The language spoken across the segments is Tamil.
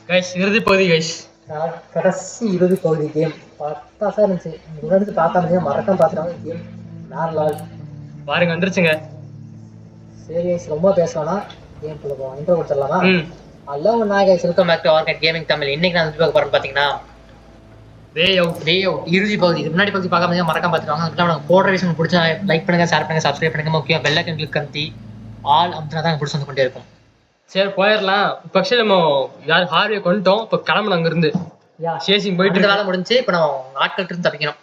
கைஸ் இறுதி பகுதி கைஸ். கடைசி இறுதி பகுதி கேம் பத்தாசா இருந்துச்சு. முன்னாடி பார்க்காம மறக்காம பார்த்துட்டாங்க. கேம் வேற லெவல் பாருங்க வந்துருச்சுங்க. சரி கைஸ் ரொம்ப பேசலாம்னா கேம் குள்ள போவோம். இன்ட்ரோ கொடுத்துடலாமா? ஹலோ நான் guys welcome back to arcade gaming Tamil. இன்னைக்கு நான் பார்க்க போறேன் பார்த்தீங்கன்னா வே அவுட் இறுதி பகுதி. முன்னாடி பகுதி பார்க்காம மறக்காம பார்த்துட்டாங்க. அதுக்கு நம்ம போடுற விஷயம் பிடிச்சா லைக் பண்ணுங்க, ஷேர் பண்ணுங்க, சப்ஸ்கிரைப் பண்ணுங்க. முக்கியம் பெல் ஐக்கன் கிளிக் பண்ணி ஆல் அமுத்தினா தான் பிடிச்சி வந்து கொண்டே இருக்கும். சரி போயிடலாம். இப்போ ஆக்சுவலி நம்ம யார் ஹார்வே கொண்டுட்டோம். இப்போ கிளம்பணும் அங்கிருந்து. சேசிங் போயிட்டு வேலை முடிஞ்சு இப்போ நம்ம ஆட்கள் இருந்து தப்பிக்கணும்.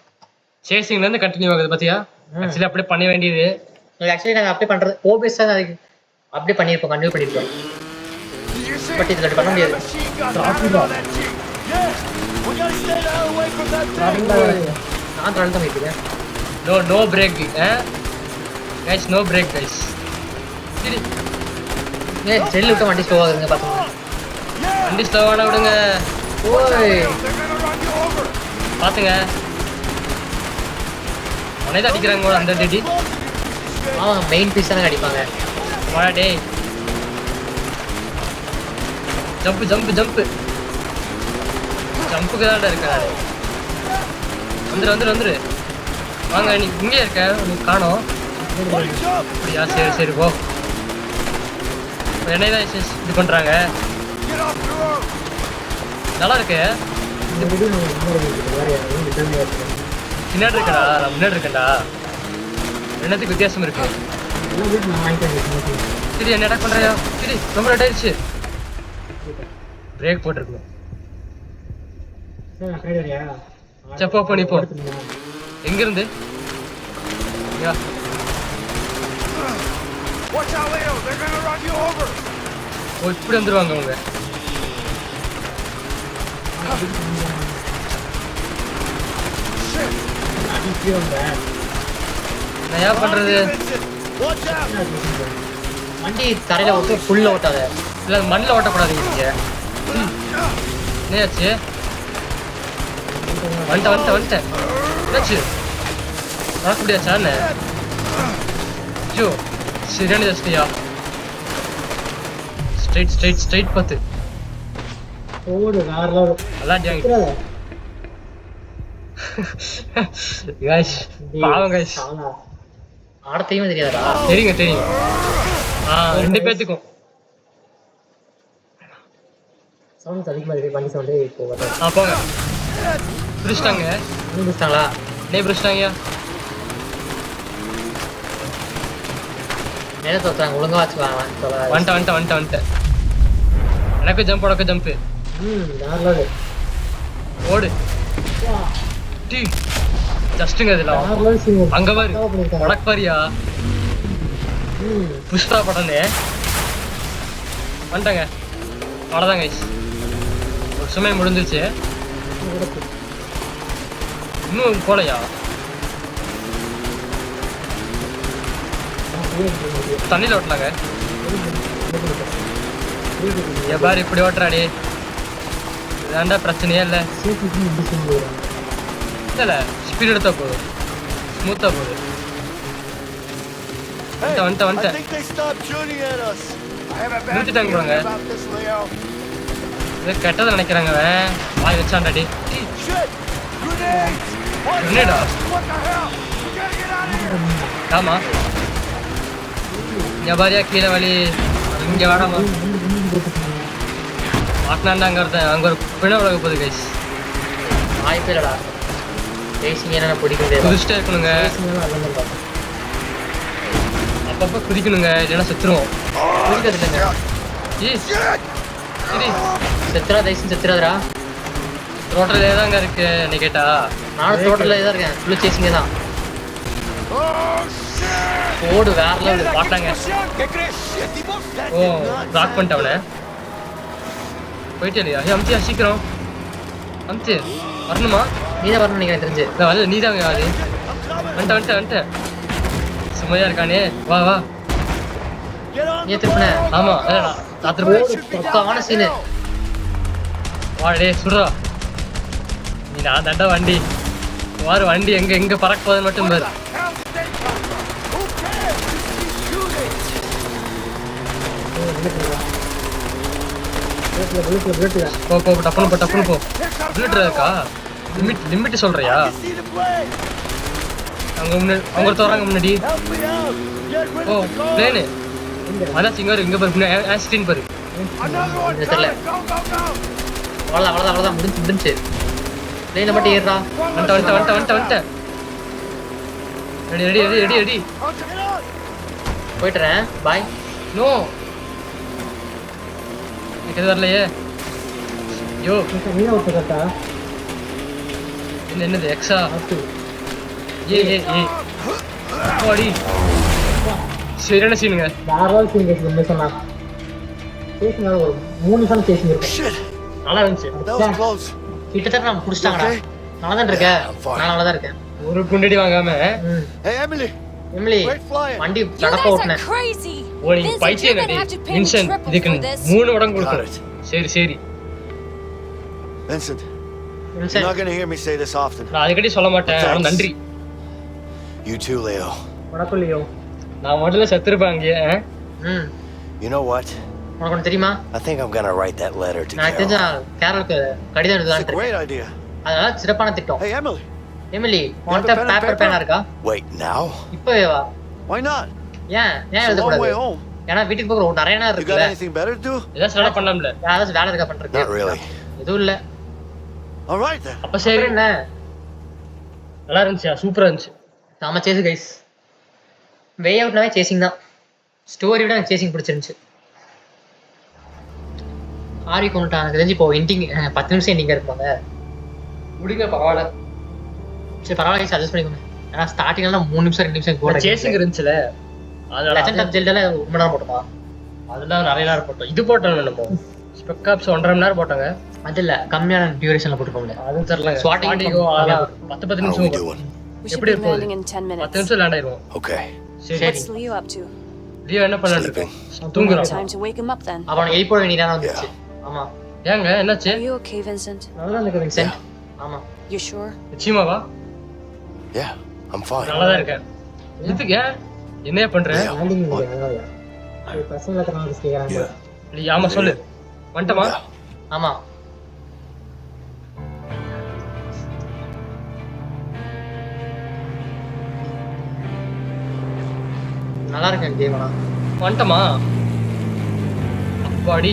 சேசிங்ல இருந்து கண்டினியூ ஆகுது பாத்தியா? ஆக்சுவலி அப்படியே பண்ண வேண்டியது. ஆக்சுவலி நாங்கள் அப்படியே பண்றது ஓபிஎஸ் தான் அதுக்கு அப்படியே பண்ணியிருப்போம், கண்டினியூ பண்ணியிருப்போம். பட் இதில் பண்ண முடியாது. நான் த்ரால் தான் போயிட்டு no break guys, no break guys. சரி செல்லு விட்டு வண்டி ஸ்லோ ஆகுதுங்க பார்த்துங்க. வண்டி ஸ்லோவான விடுங்க. ஓய் பார்த்துங்க உடனே தான் அடிக்கிறாங்க அந்த டேடி. மெயின் பீஸ் தானே அடிப்பாங்க. வாடா டேய், ஜம்ப் ஜம்ப் ஜம்ப் ஜம்புக்கு தான் இருக்காரு. வந்துரு வந்துரு வந்துரு வாங்க. நீ இங்கே இருக்க, உனக்கு காணோம் அப்படியா? சரி சரி போ. என்னை தான் இது பண்ணுறாங்க. நல்லா இருக்கு. பின்னாடி இருக்கடா, நான் முன்னாடி இருக்கேன்டா. ரெண்டுத்துக்கு வித்தியாசம் இருக்கு. சரி என்ன அட்டாக் பண்ணுறியா? சரி ரொம்ப லேட் ஆயிடுச்சு. பிரேக் போட்டிருக்கணும். செப்பா பண்ணி போ. எங்கிருந்து இப்படி வந்துருவாங்க அவங்க. நான் ஏன் பண்றது? வண்டி தரையில ஓட்டு ஃபுல்ல ஓட்டாத, இல்லை மண்ணில் ஓட்டக்கூடாது. இங்கே என்னாச்சு? வந்துட்டேன் என்னாச்சு? நடக்க முடியாச்சா? என்ன ஜோ சரியான ஜஸ்டியா? ஸ்ட்ரைட் ஸ்ட்ரைட் ஸ்ட்ரைட் பார்த்து நல்லா கைஸ். பாவம் கைஸ். ஆடத்தையுமே தெரியாதா? தெரியுங்க தெரியும். ரெண்டு பேத்துக்கும் சவுண்ட் அதிகமாக இருக்கு. வண்டி சவுண்டு இப்போ போங்க. பிடிச்சிட்டாங்க. பிடிச்சிட்டாங்களா? பிடிச்சிட்டாங்கயா. மேலே தோத்துறாங்க. ஒழுங்கா வச்சுக்கலாம். வந்துட்டேன். எனக்கு ஜம்ப் உனக்கு ஜம்ப்பு. ஓடு டீ ஜஸ்ட்டுங்க. இதெல்லாம் அங்கே பாரு உனக்கு பாரியா புஷ்பா படனே வந்துட்டாங்க. அவ்வளோதான் கைஸ், ஒரு சுமை முடிஞ்சிருச்சு. இன்னும் போலையா? தண்ணியில் ஓட்டலாங்க. எவ்வாறு இப்படி ஓட்டுறாடி? இதாண்டா பிரச்சனையே இல்லை. இல்லை ஸ்பீட் எடுத்தா போதும், ஸ்மூத்தா போகுது. வந்துட்டேன். நிறுத்திட்டாங்க போடுங்க. கெட்டதை நினைக்கிறாங்க. வாய் வச்சாண்டாடி. என்னடா? ஆமா எவ்வாறியா கீழே வழி இங்கே வாடாமா மாட்டினாண்டா. அங்கே ஒரு பிணை உலக போகுது கைஸ். வாய்ப்பே இல்லடா. ரேசிங் என்ன பிடிக்க முடியாது. குதிச்சுட்டே இருக்கணுங்க. அப்பப்போ குதிக்கணுங்க, இல்லைன்னா செத்துருவோம். குதிக்கிறது இல்லைங்க. சரி செத்துறா தைசன் செத்துறாதரா. ரோட்டில் ஏதாங்க இருக்கு என்ன கேட்டா? நானும் ரோட்டில் தான் இருக்கேன். ஃபுல்லு சேசிங்க தான். ஓடு வேற லெவல் மாட்டாங்க. ஓ பிளாக் பண்ணிட்டு அவனை போயிட்டே இல்லையா? அமுத்தியா சீக்கிரம் அமுத்து. வரணுமா? நீ தான் வரணும் நினைக்கிறேன் தெரிஞ்சு. வரல நீ தான் யாரு? வந்துட்டேன். சுமையா இருக்கானே. வா நீ திருப்பின? ஆமா நான் திருப்பி பக்காவான சீனு. வாடே சுடுறா நீ. நான் தண்டா வண்டி வாரு. வண்டி எங்க பறக்க போகுது மட்டும் பாரு. புல்லட் போ போ டப்புனு போ புல்லட் இருக்கா லிமிட் சொல்றியா அவங்க தோறாங்க முன்னாடி ஓ பிளேனு அதான் சிங்கர் இங்க பாரு ஆக்சிடென்ட் பாரு தெரியல அவ்வளோதான் முடிஞ்சு பிளேனை மட்டும் ஏறுறா வந்துட்டேன் ரெடி போயிட்டுறேன் பாய் நோ எனக்கு எது வரலையே யோ என்னது எக்ஸா ஏ ஓடி சரியான சீனுங்க ஒரு 3 நிமிஷம் பேசிங்க நல்லா இருந்துச்சு கிட்டத்தட்ட நம்ம புடிச்சிட்டாங்கடா நல்லா தான் இருக்க நான் நல்லா தான் இருக்கேன் ஒரு குண்டடி வாங்காம எமிலி வண்டி கடப்ப ஓட்டுனேன் ஓ நீ பைத்தியம் நடி வின்சென்ட் இதுக்கு 3 மடங்கு கொடுக்கணும் சரி Vincent, you're not going to hear me say this often. நான் அடிக்கடி சொல்ல மாட்டேன் ஆனா நன்றி You too, Leo. வணக்கம் லியோ நான் முதல்ல செத்துருப்பாங்க You know what? உனக்கு ஒன்று தெரியுமா I think I'm going to write that letter to நான் தெரிஞ்ச கேரளுக்கு கடிதம் It's a எழுதலாம்னு great idea. அதனால சிறப்பான திட்டம் Hey, Emily. எமிலி உன்கிட்ட பேப்பர் பேனா இருக்கா Wait, now? இப்பவே வா Why not? ஏன் It's a long எழுதக்கூடாது way home. ஏன்னா வீட்டுக்கு போகிற நிறைய நேரம் You got இருக்குல்ல anything better to do? ஏதாவது செலவு பண்ணலாம்ல யாராச்சும் வேலை இருக்கா பண்றது Not really. எதுவும் இல்ல All right then. அப்ப சரி என்ன நல்லா இருந்துச்சா சூப்பரா இருந்துச்சு நாம சேஸ் கைஸ் வே அவுட்னாவே சேசிங் தான் ஸ்டோரி விட எனக்கு சேசிங் பிடிச்சிருந்துச்சு ஆரி கொண்டுட்டான் எனக்கு தெரிஞ்சு இப்போ எண்டிங் 10 நிமிஷம் எண்டிங்காக இருப்பாங்க முடிங்க பரவாயில்ல சரி பரவாயில்ல கைஸ் அட்ஜஸ்ட் பண்ணிக்கோங்க ஏன்னா ஸ்டார்டிங்லாம் 3 நிமிஷம் 2 நிமிஷம் கூட சேசிங் இருந்துச்சுல லெஜெண்ட் ஆஃப் ஜெல்டால ரொம்ப நேரம் போட்டோமா அதெல்லாம் நிறைய நேரம் போட்டோம் இது போட்டோம் நம்ம ஸ்பெக்காப்ஸ் 1.5 மணி நேரம் போட்டாங்க அது இல்ல கம்மியான டியூரேஷன்ல போட்டுக்கோங்க அதுவும் தெரியல Swatting ஸ்வாட்டிங்கோ அதெல்லாம் 10 How are we நிமிஷம் doing? We should எப்படி be போகுது? landing in 10 10 minutes. நிமிஷம் லேண்ட் ஆயிரும் Okay. சரி What's Leo up to? Leo என்ன பண்ணிட்டு Sleeping. தூங்குறான் Time to wake him up then. அவன் எழுப்போட வேண்டிய நேரம் வந்துச்சு ஆமா ஏங்க என்னாச்சு Are you okay, Vincent? நல்லா இருக்கு வின்சென்ட் ஆமா You sure? நிச்சயமாவா Yeah, I'm fine. நல்லா தான் இருக்கேன் இதுக்கு ஏன் என்னைய பண்ற Leo, லேண்டிங் what? பசங்களை கரெக்டாக கேக்குறாங்க நீ ஆமா சொல்லு வந்துட்டமா Yeah. ஆமா நல்லா இருக்கேன் கேமரா வந்துட்டமா அப்பாடி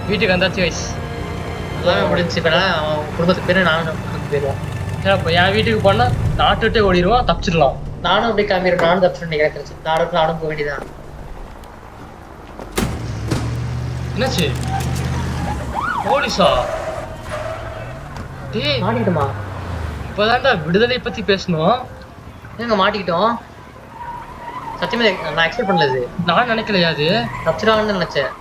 வீட்டுக்கு வந்தாச்சு வைஸ் எல்லாமே முடிஞ்சு இப்போ அவன் குடும்பத்துக்கு பேர் நானும் போயிடுவான் அப்போ என் வீட்டுக்கு போனா நாட்டு விட்டே ஓடிடுவான் தப்பிச்சிடலாம் நானும் அப்படியே காமிடுறேன் நானும் தப்பு நினைக்கிறேன் நானும் போக வேண்டியதான் என்னாச்சு போலீஸா டேய் மாட்டிக்கிட்டோமா இப்போதான்டா விடுதலை பத்தி பேசணும் எங்க மாட்டிக்கிட்டோம் சத்தியமே நான் எக்ஸ்பெக்ட் பண்ணல இது நான் நினைக்கலையா அது தப்பிச்சிடான்னு நினைச்சேன்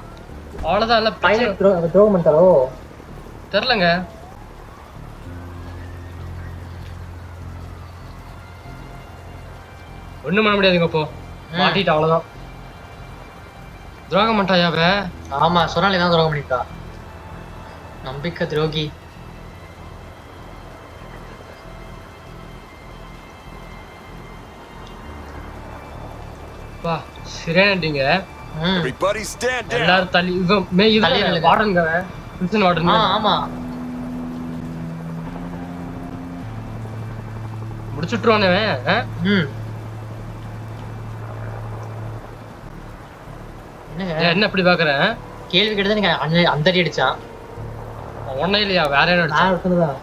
அவ்வளோதான் இல்லை பைலட் துரோகம் பண்ணிட்டாரோ தெரிலங்க ஒண்ணும் பண்ண முடியாதுங்க இப்போ மாட்டிட்டு அவ்வளவுதான் துரோகம் பண்ணிட்டாயாவ ஆமா சொன்னாலே தான் துரோகம் பண்ணிட்டா நம்பிக்கை துரோகி வா சரியானீங்க Everybody stand down. எல்லாரும் தள்ளி இவன் மே தள்ளி இது நில்லுங்க. வார்டனுங்க பிரிசன் வார்டன் ஆமா முடிச்சுட்டுருவானே ம் என்னங்க என்ன இப்படி பாக்குறேன் கேள்வி கேட்டது எனக்கு அந்த அடி அடிச்சான் ஒன்னும் இல்லையா வேற என்ன அடிச்சா? நான் ஒருத்தனுதான்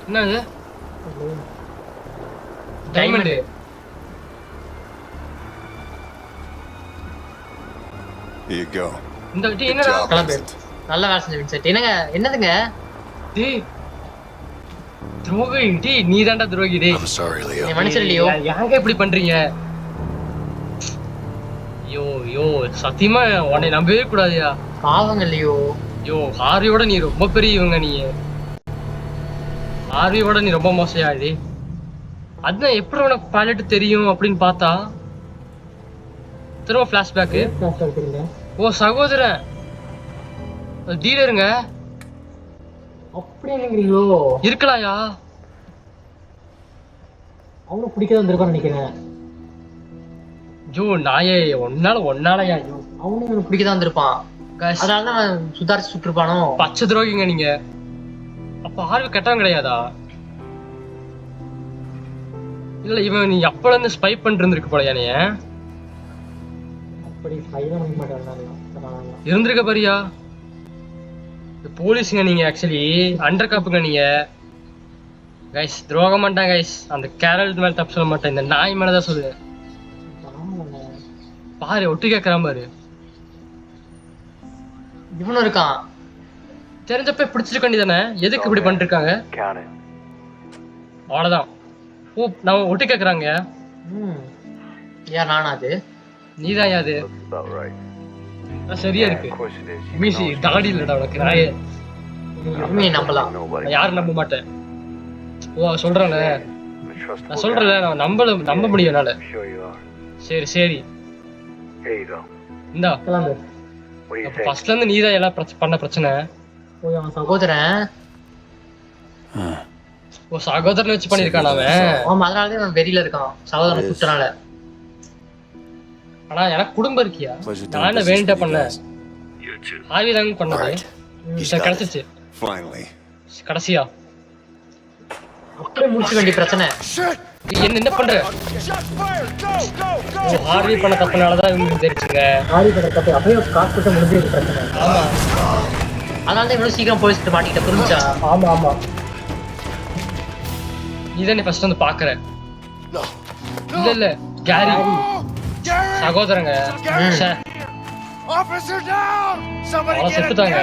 என்னது டைமண்ட் Here you go. இந்த டீ Good என்னடா job, கிளம்பு Vincent. நல்லா வேலை செஞ்ச வின்சென்ட் என்னங்க என்னதுங்க டேய் துரோகி டீ நீ தான்டா துரோகி டேய் I'm sorry, Leo. நீ மனுஷன் இல்லையோ ஏங்க இப்படி பண்றீங்க யோ சத்தியமா உன்னை நம்பவே கூடாதுயா பாவங்க இல்லையோ யோ ஆர்வியோட நீ ரொம்ப பெரியவங்க நீ ஆர்வியோட நீ ரொம்ப மோசையா இது அதுதான் எப்படி உனக்கு பைலட் தெரியும் அப்படின்னு பார்த்தா திரும்ப ஃபிளாஷ்பேக்கு தெரியல ஓ சகோதரன் டீலருங்க அப்படி என்னங்கிறீங்களோ இருக்கலாம்யா அவனும் பிடிக்க வந்திருக்கான்னு நினைக்கிறேன். ஜோ நாயே ஒன்னாலயா ஐயோ அவனும் இவனுக்கு பிடிக்க தான் வந்திருப்பான். guys, அதனாலதான் சுதாரிச்சு சுட்டிருப்பானோ. பச்சை துரோகிங்க நீங்க. அப்ப ஆர்வி கெட்டவன் கிடையாதா? இல்ல இவன் நீ அப்பல இருந்து ஸ்பை பண்ணிட்டு இருந்திருக்கு போல யானைய. அப்படி ஃபைல பண்ண மாட்டான். இருந்திருக்க பாரியா. போலீஸுங்க நீங்க, ஆக்சுவலி அண்டர் காப்புங்க நீங்க. கைஸ் துரோகம் மாட்டான் கைஸ். அந்த கேரள் மேல தப்பு சொல்ல மாட்டேன், இந்த நாய் மேலதான் சொல்லு. பாரு ஒட்டு கேட்கறான் பாரு. இவனும் இருக்கான். தெரிஞ்சப்ப பிடிச்சிருக்க வேண்டியதானே, எதுக்கு இப்படி பண்ணிட்டு இருக்காங்க? அவ்வளவுதான். ஓ நான் ஒட்டு கேட்கறாங்க. ஏன் நானா அது? நீதான் யாது சரியா இருக்கு. மீசி தாடி இல்லடா உனக்கு நாயே. நீ நம்பலாம். நான் யாரும் நம்ப மாட்டேன். ஓ சொல்றேன்ல, நான் சொல்றேன்ல, நான் நம்ப முடியும் என்னால. சரி சரி இந்தா. அப்ப ஃபர்ஸ்ட்ல இருந்து நீதான் எல்லாம் பண்ண பிரச்சனை. போய் அவன் சகோதரன். ஓ சகோதரன் வச்சு பண்ணிருக்கான் அவன். ஆமா அதனாலதான் அவன் வெறியில இருக்கான் சகோதரன் கூட்டனால. ஆனா எனக்கு குடும்பம் இருக்கியா? நான் என்ன வேண்ட பண்ணேன்? ஆர்வி தாங்க பண்ணது. கிடைச்சிச்சு கடைசியா. அப்படியே முடிச்சுக்க வேண்டிய பிரச்சனை. என்ன பண்ற? ஆர்வி பண்ண தப்புனாலதான் இவங்களுக்கு தெரிச்சுங்க. ஆர்வி பண்ண தப்பு அப்படியே காசு கொடுத்து முடிஞ்சிருக்கு பிரச்சனை. ஆமா அதனாலதான் இவ்வளவு சீக்கிரம் போலீஸ் கிட்ட மாட்டிக்கிட்ட, புரிஞ்சா? ஆமா ஆமா. நீதான் ஃபர்ஸ்ட் வந்து பாக்குற. இல்ல கேரி சகோதரங்க செத்துட்டாங்க.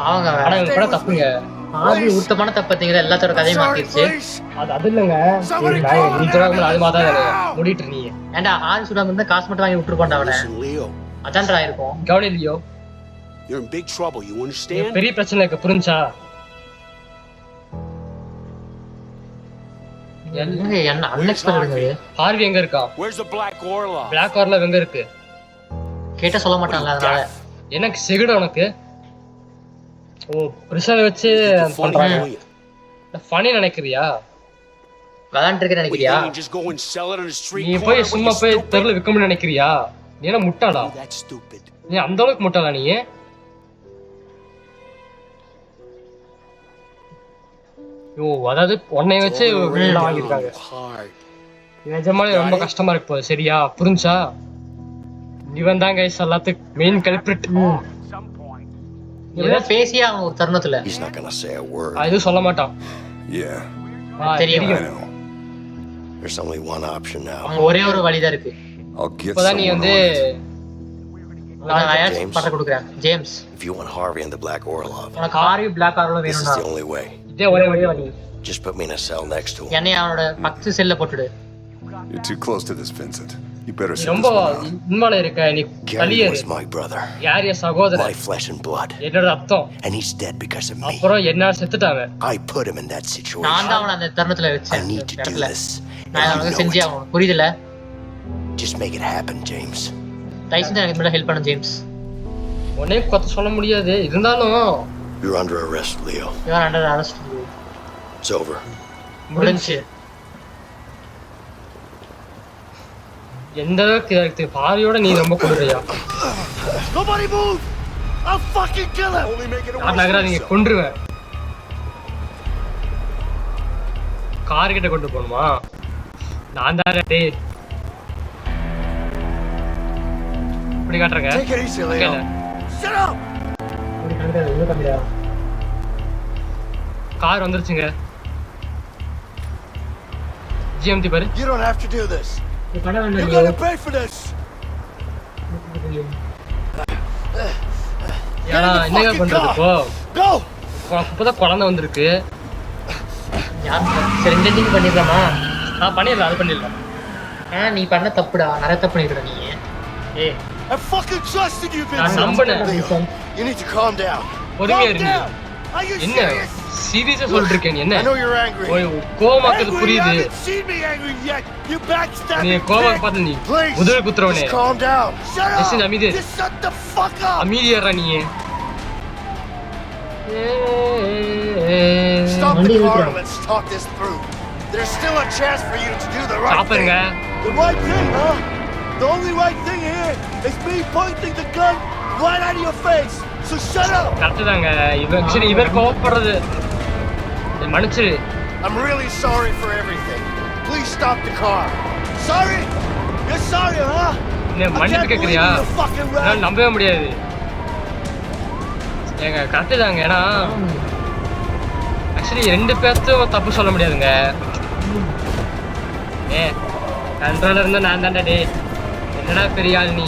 அவங்க ஆனா இவங்க கூட தப்புங்க. ஆர்வி உத்தமான தப்பத்தீங்க, எல்லாத்தோட கதையும் மாத்திருச்சு. அது இல்லங்க, நீ துரோகம் அது மாதிரி முடிட்டு நீ. ஏன்டா ஆர்வி சுடாம இருந்தா காசு மட்டும் வாங்கி விட்டுருப்பான்டா அவனை. அதான்டா இருக்கும். கவனம் இல்லையோ? பெரிய பிரச்சனை இருக்கு, புரிஞ்சா? என்ன அன்எக்ஸ்பெக்டட். ஆர்வி எங்க இருக்கா? பிளாக் ஆர்ல எங்க இருக்கு? கேட்ட சொல்ல மாட்டான்ல, அதனால எனக்கு செகுடு உனக்கு. ஓ பிரிசனை வச்சு பண்றாங்க. ஃபனி நினைக்கிறியா? விளையாண்டு இருக்க நினைக்கிறியா? நீ போய் சும்மா போய் தெருல விற்க முடியும் நினைக்கிறியா? நீ என்ன முட்டாளா? நீ அந்த அளவுக்கு முட்டாளா நீ? ஓ அதாவது உன்னை வச்சு வாங்கிருக்காங்க. நிஜமாலே ரொம்ப கஷ்டமா இருக்கு போது, சரியா? புரிஞ்சா? இவன் தான் கைஸ் எல்லாத்துக்கு மெயின் கல்பிரிட். இவன் பேசியா அவன் ஒரு தருணத்துல எதுவும் சொல்ல மாட்டான். தெரியும். ஒரே ஒரு வழிதான் இருக்கு. இப்பதான் நீ வந்து பண்ண கொடுக்குறேன் ஜேம்ஸ். உனக்கு ஆர்வி பிளாக் ஆர்ல வேணும்னா இதே ஒரே வழி. Just put me in a cell next to him. என்னை அவனோட பக்கத்து செல்ல போட்டுடு. You're too close to this, Vincent. You better sit ரொம்ப இன்வால்வ் இருக்க நீ. Gary was my brother. யார் யா சகோதரன்? My flesh and blood. என்னோட ரத்தம். And he's dead because of me. அப்புறம் என்ன செத்துட்டாங்க. I put him in that situation. நான் தான் அவனை அந்த தருணத்துல I வச்சேன். need to do this. நான் அவனுக்கு செஞ்சே ஆகணும், புரியுதுல? Just make it happen, James. தயவு செஞ்சு எனக்கு மேல ஹெல்ப் பண்ணு ஜேம்ஸ். உன்னை கொத்த சொல்ல முடியாது, இருந்தாலும் You're under arrest, Leo. You are under arrest. It's over. முடிஞ்சு. எந்த அளவுக்கு இருக்கு பாரியோட நீ ரொம்ப கொடுறியா? Nobody move. I'll fucking kill him. Only make it நான் நகராதீங்க, கொன்றுவேன். கார் கிட்ட கொண்டு போணுமா? நான் தான் டேய். இப்படி காட்றங்க. Take it easy, Leo. Shut up. Car வந்துருச்சுங்க. ஜிஎம்டி பாரு. You don't have to do this. You're going to pay for this. ஏன்னா என்னங்க பண்றது இப்போ? Go. இப்பதான் குழந்தை வந்திருக்கு. சரி இந்த திங் பண்ணிடலாமா? பண்ணிடலாம், அது பண்ணிடலாம். நீ பண்ண தப்புடா, நிறைய தப்பு பண்ணிடுற நீ. ஏய் I fucking trusted you, நான் Vincent. நம்புனேன். You need to calm down. பொறுமையா இருங்க. Are you என்ன serious? சீரியஸா சொல்லிட்டு இருக்கேன் என்ன? I know you're angry. கோவமாக்குது Angry? You புரியுது. haven't seen me angry yet. You backstabbing நீ bitch. கோவம் பார்த்து நீ Please, முதல் குத்துறவனே. just calm down. Shut Listen, up. அமைதி. Just shut the fuck up. அமைதியாடா நீ. Stop the car and let's talk this through. there's still a chance for you to do the right thing. சாப்பிடுங்க. The right thing, huh? The only right thing here is me pointing the gun right out of your face. So shut up. Correct தாங்க. இவர் கோவப்படுறது. மன்னிச்சிரு. I'm really sorry for everything. Please stop the car. Sorry? You're sorry, huh? நீ மன்னிப்பு கேக்குறியா? நான் நம்பவே முடியாது. ஏங்க கரெக்ட் தாங்க. ஏன்னா ஆக்சுவலி ரெண்டு பேர்த்தும் தப்பு சொல்ல முடியாதுங்க. கண்ட்ரோலர் இருந்தா நான் தான்டா டே. என்னடா பெரிய ஆள் நீ.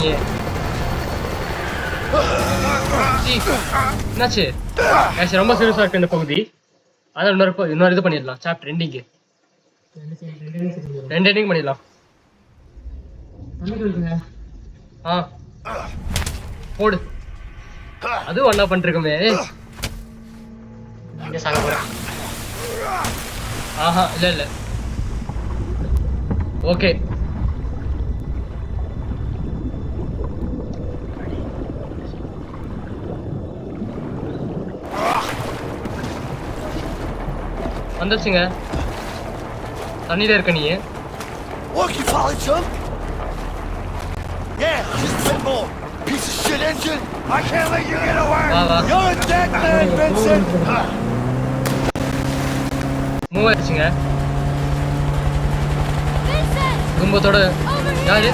என்னாச்சு? ஆக்சுவலி ரொம்ப சீரியஸா இருக்கு இந்த பகுதி. அதான் இன்னொரு இது பண்ணிடலாம். சாப்டர் எண்டிங்கு 2 எண்டிங் பண்ணிடலாம். போடு. அது ஒன்னா பண்ணிருக்கோமே. ஆஹா இல்ல ஓகே. வந்துச்சுங்க. தண்ணியில இருக்க நீ. Look, you pilot chump. Yeah, just 10 more. Piece of shit engine. I can't let you get away. You're a dead man, Vincent. Move ஆயிடுச்சுங்க. கும்பத்தோட யாரு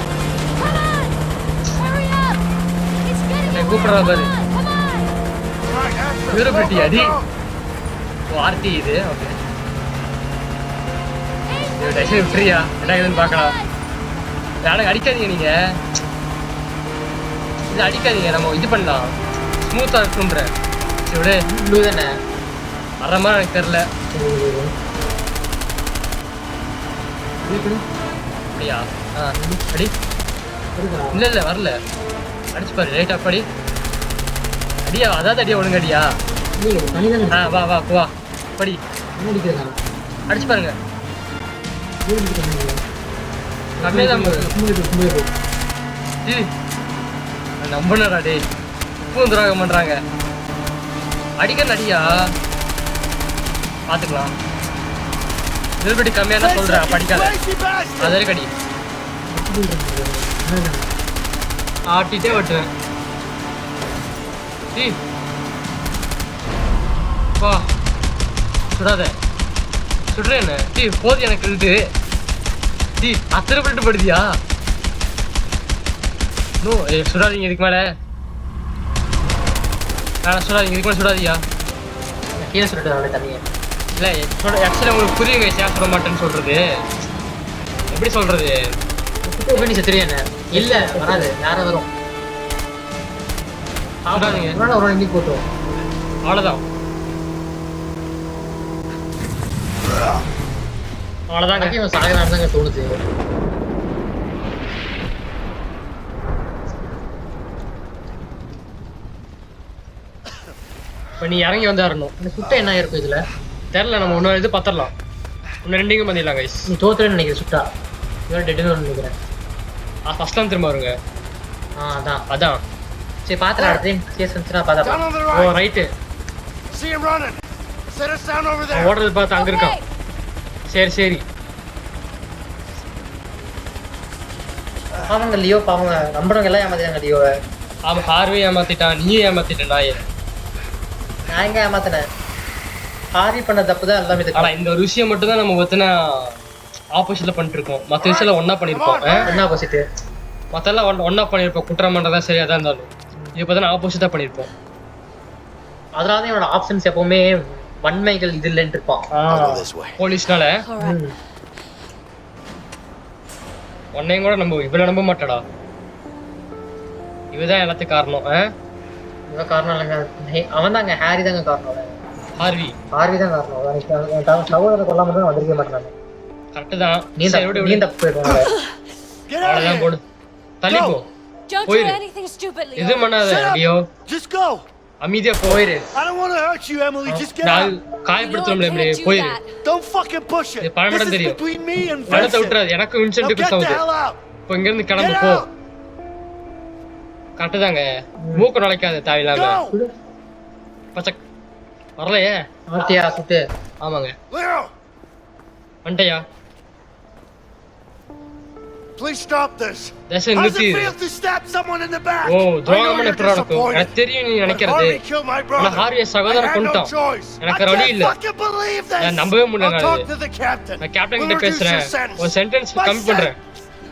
கூப்பிடுறா பாரு. பியூரிபிலிட்டி அடி. ஆர்த்தி இது. ஓகே ஃப்ரீயா என்ன இதுன்னு பார்க்கலாம். எனக்கு அடிக்காதீங்க. நீங்க இது அடிக்காதீங்க. நம்ம இது பண்ணலாம். ஸ்மூத்தா இருக்குன்ற விட ப்ளூ தானே வர்ற மாதிரி எனக்கு தெரியல. அப்படியா? அடி. இல்ல வரல. அடிச்சு பாரு. ரைட் அப்படி அடியா. அதாவது அடியா ஒழுங்கு அடியா. வா படி. அடிச்சு பாருங்க. நம்பனடா டே. இப்பவும் துரோகம் பண்றாங்க. அடிக்க நடியா பாத்துக்கலாம். இதுபடி கம்மியான சொல்றேன். படிக்காத அதே கடி. ஆட்டிட்டே விட்டுவேன். வா சுடாத. சுடுறேன் என்ன டீ போது எனக்கு இருக்கு. டீ அத்தனை பண்ணிட்டு படுதியா? நோ சுடாதீங்க. இதுக்கு மேலே சுடாதீங்க. இதுக்கு மேலே சுடாதியா? கீழே சுட்டு தண்ணியை இல்லை ஆக்சுவலி உங்களுக்கு புரியுங்க. ஏன் சொல்ல மாட்டேன்னு சொல்றது. எப்படி சொல்றது? பண்ணி செத்துறியா என்ன? இல்லை வராது. யாரும் வரும். சுடாதீங்க. ஒரு இன்னைக்கு போட்டோம். அவ்வளோதான். அவ்வளோதாங்க. சாகனாங்க தோணுது. இப்போ நீ இறங்கி வந்தாரணும். இந்த சுட்டை என்ன இருக்கும் இதுல தெரில. நம்ம ஒன்று இது பத்திரலாம். இன்னும் 2 பண்ணிடலாம் கைஸ். நீ தோத்துறேன்னு நினைக்கிறேன். சுட்டா இவன் டெட்டுன்னு நினைக்கிறேன். ஃபர்ஸ்ட்லாம் திரும்ப வருங்க. அதான் சரி பாத்துறேன். அடுத்த சீசன்ஸ்னா பார்த்தா. ஓ right. See him running. Set us down over there. ஓடுறது பார்த்து அங்கே இருக்கான். சரி பாவங்க லியோ. பாவங்க நம்புறவங்க எல்லாம் ஏமாத்திட்டாங்க லியோவை. அவன் ஹார்வே ஏமாத்திட்டான். நீயும் ஏமாத்திட்ட நாயே. நான் எங்க ஏமாத்தினேன்? ஹாரி பண்ண தப்பு தான் எல்லாமே. ஆனால் இந்த ஒரு விஷயம் மட்டும் தான் நம்ம பார்த்தீங்கன்னா ஆப்போசிட்ல பண்ணிட்டு இருக்கோம். மற்ற விஷயம் ஒன்னா பண்ணிருப்போம். என்ன ஆப்போசிட்? மற்றெல்லாம் ஒன்னா பண்ணிருப்போம். குற்றம் பண்றதா சரியா தான் இருந்தாலும் இப்போ பார்த்தா ஆப்போசிட்டா பண்ணிருப்போம். அதனால என்னோட ஆப்ஷன்ஸ் எப்பவுமே வன்மைகள் இது இல்லைன்னு இருப்பான் போலீஸ்னால. உன்னையும் கூட நம்ம இவ்வளவு நம்ப மாட்டாடா. இவதான் எல்லாத்துக்கும் காரணம். இவன் காரணம் இல்லைங்க. அவன் தாங்க. ஹாரி தாங்க காரணம். ஹார்வி தான் காரணம். சகோதரரை கொல்லாம தான் வந்திருக்க மாட்டாங்க. கரெக்ட் தான். நீ தப்பு போயிருக்காங்க. அவ்வளவுதான். போடு. தள்ளி போ. Don't do anything stupidly. இது பண்ணாத லியோ. Just go. அமைதியா போயிரு. I don't want to hurt you, Emily. Just get out. காயப்படுத்தணும்ல போயிரு. Don't fucking push it. This is between me and Vincent. பணத்தை விட்டுறாது. எனக்கு வின்சென்ட்டுக்கு சவுது. இப்போ இங்க இருந்து கிளம்பு போ. கரெக்ட் தாங்க. மூக்கு நுழைக்காத தேவையில்லாம. பச்சை வரலையே. ஆர்த்தியா சுட்டு. ஆமாங்க. வந்துட்டயா? Please stop this. That's a How does நிறுத்தி. it feel to stab someone in the back? O I know துரோகம் you're எப்படி நடக்கும்? disappointed. எனக்கு தெரியும் நீ But நினைக்கிறது. Harvey killed my ஆனா brother. ஹார்வியை I சகோதரன் had no கொண்டுட்டான். choice. I எனக்கு வழி can't இல்ல. fucking believe this. நான் நம்பவே முடியல I'll நான் talk இது. to the captain. நான் கேப்டன் We'll கிட்ட reduce your பேசுறேன். sentence. ஒரு சென்டென்ஸ் My கம்மி பண்றேன்.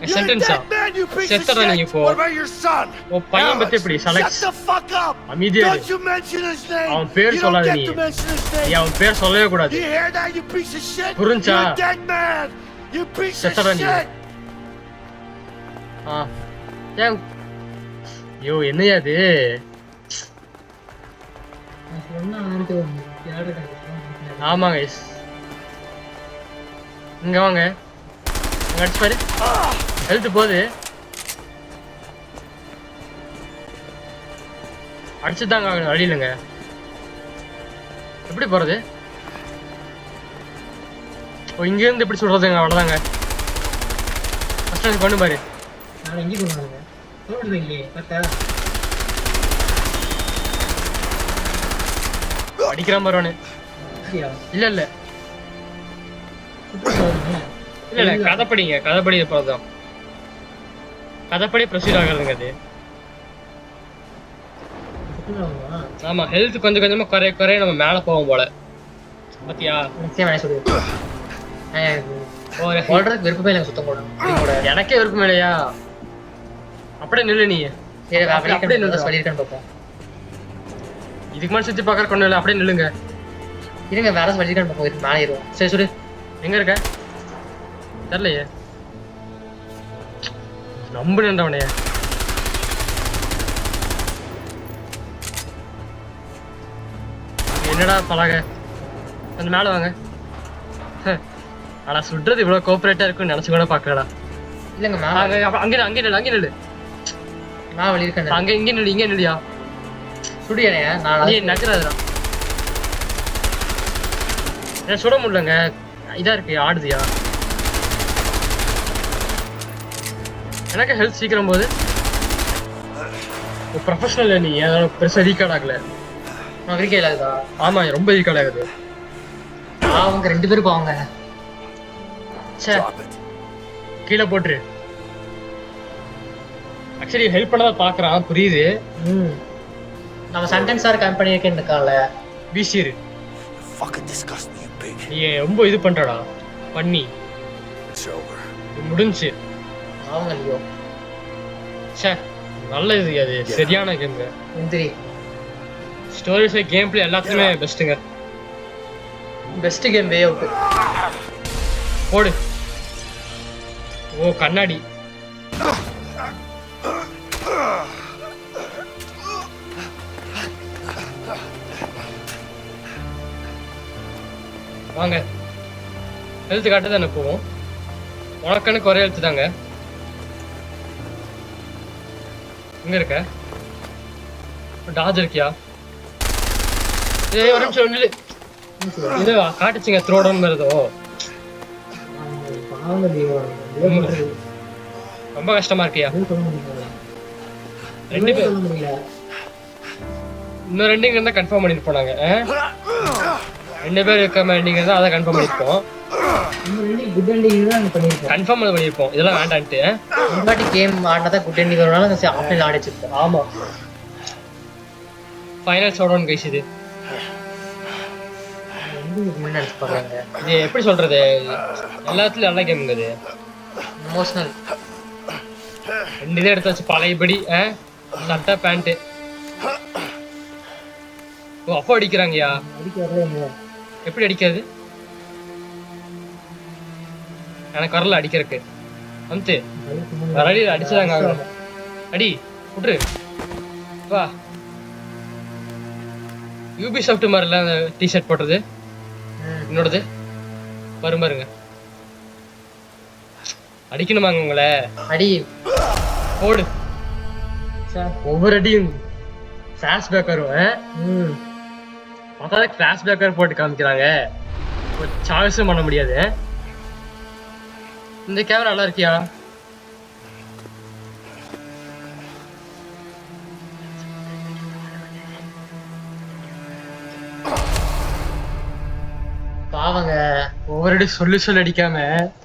You're a சென்டென்ஸா? dead man, you piece of செத்தடா நீ shit. இப்போ. What about your son? உன் பையன் பத்தி Alex, எப்படி? shut Alex. the fuck up. அமைதியா இரு. Don't you mention his name. அவன் பேர் You don't சொல்லாத get நீ. to mention his நீ name. அவன் பேர் சொல்லவே கூடாது. You hear that, you piece of shit? புரிஞ்சா? You're a dead man. You piece of செத்தடா நீ. shit. ஏன் ஐயோ என்னையா இது? ஆமாங்க guys. இங்க வாங்க. அங்க அடிச்சு பாரு. ஹெல்த் போகுது. அடிச்சுதாங்க வழி இல்லைங்க. எப்படி போறது? ஓ இங்க இருந்து எப்படி சொல்றதுங்க? அவ்வளவுதாங்க. ஃபர்ஸ்ட் பண்ணு பாரு. நான் எங்கே கொண்டு தோடுது இல்லையே பார்த்தா அடிக்கிறான் பாருவானு. இல்ல இல்ல இல்ல இல்ல கதைப்படிங்க. கதைப்படி போறதுதான். கதைப்படி ப்ரொசீட் ஆகுறதுங்க அது. ஆமா ஹெல்த் கொஞ்சம் கொஞ்சமா குறைய குறைய நம்ம மேல போவோம் போல. பாத்தியா? சொல்றதுக்கு விருப்பமே எனக்கு சுத்தம் கூட எனக்கே விருப்பம் இல்லையா? அப்படியே நில்லு நீ. அப்படியே நில்லு. சொல்லியிருக்கேன்னு பார்ப்போம். இதுக்கு மேலே சுத்தி பார்க்கற கொண்டு இல்லை. அப்படியே நில்லுங்க. இருங்க வேற சொல்லியிருக்கேன்னு பார்ப்போம். இதுக்கு மேலே ஏறுவோம். சரி சொல்லு. எங்க இருக்க? தெரியலையே. நம்புனேன்டவனைய. என்னடா பழக கொஞ்சம் மேலே வாங்க. ஆனா சுடுறது இவ்வளவு கோஆபரேட்டா இருக்குன்னு நினைச்சு கூட பாக்கலடா. இல்லங்க அங்கே அங்கே நில்லு. அங்கே நில்லு. நான் வழி இருக்கேன். அங்கே இங்கே நில்லு. இங்கே நில்லியா? சுடியானே நான் நகராதுடா. ஏன் சுட முடியலங்க? இதா இருக்கு ஆடுதியா? எனக்கு ஹெல்த் சீக்கிரம் போகுது. ப்ரொஃபஷனல் நீ அதோட பெருசாக ரீகார்ட் ஆகல. ரீகார்ட் ஆகுதா? ஆமா ரொம்ப ரீகார்ட் ஆகுது. அவங்க 2 பேரும் போவாங்க. கீழே போட்டுரு. ஆக்சுவலி ஹெல்ப் பண்ணதா பாக்குறான் புரியுது. நம்ம சென்டென்ஸார் company இருக்கேன்னுக்கால வீசிரு. Fucking disgust me, you pig. நீ ரொம்ப இது பண்றடா பண்ணி. It's over. முடிஞ்சு. அவங்க இல்லையோ. சே நல்ல இது அது சரியான கேம்ங்க. எந்திரி. ஸ்டோரிஸ் கேம் பிளே எல்லாத்துலயுமே பெஸ்ட்டுங்க. Best game way out. போடு. ஓ கண்ணாடி. வாங்க ஹெல்த் காட்டு தானே போவோம். உனக்குன்னு குறை ஹெல்த் தாங்க. எங்க இருக்க? டாஜ் இருக்கியா? ஒரு நிமிஷம் நில்லு. இது காட்டுச்சுங்க த்ரோடவுன் வருதோ. ரொம்ப கஷ்டமா இருக்கியா? 2 பேர் இன்னும் 2 இருந்தா கன்ஃபார்ம் பண்ணிட்டு போனாங்க. 2 பேர் இருக்க மாதிரி இருந்தா அதை கன்ஃபார்ம் பண்ணிருப்போம். கன்ஃபார்ம் பண்ணிருப்போம். இதெல்லாம் வேண்டான்ட்டு முன்னாடி கேம் ஆடினதா குட் எண்டிங் வரனால ஆஃப்லைன் ஆடிச்சிருப்போம். ஆமா ஃபைனல் ஷோடவுன் கைஸ். இது இது எப்படி சொல்றது? எல்லாத்துலயும் நல்ல கேமுங்க. இது எமோஷனல். 2 இதை எடுத்து வச்சு பழையபடி சட்டை பேண்ட். ஓ அப்போ அடிக்கிறாங்கயா? எப்படி அடிக்கிறது? எனக்கு வரல அடிக்கிறதுக்கு. வந்து வரடி அடிச்சுதாங்க ஆகணும். அடி விட்டுரு. வா யூபி சாஃப்ட் மாதிரில அந்த டிஷர்ட் போட்டது என்னோடது வரும் பாருங்க. அடிக்கணுமாங்க உங்களை? அடி போடு. ஒவ்வொரு அடியும் ஃபிளாஷ் பேக் வரும். பார்த்தா ஃபிளாஷ் பேக்கர் போட்டு காமிக்கிறாங்க. சாய்ஸும் பண்ண முடியாது. இந்த கேமரா நல்லா இருக்கியா? பாவங்க ஒவ்வொரு மறுபடியும் சொல்லி அடிக்காம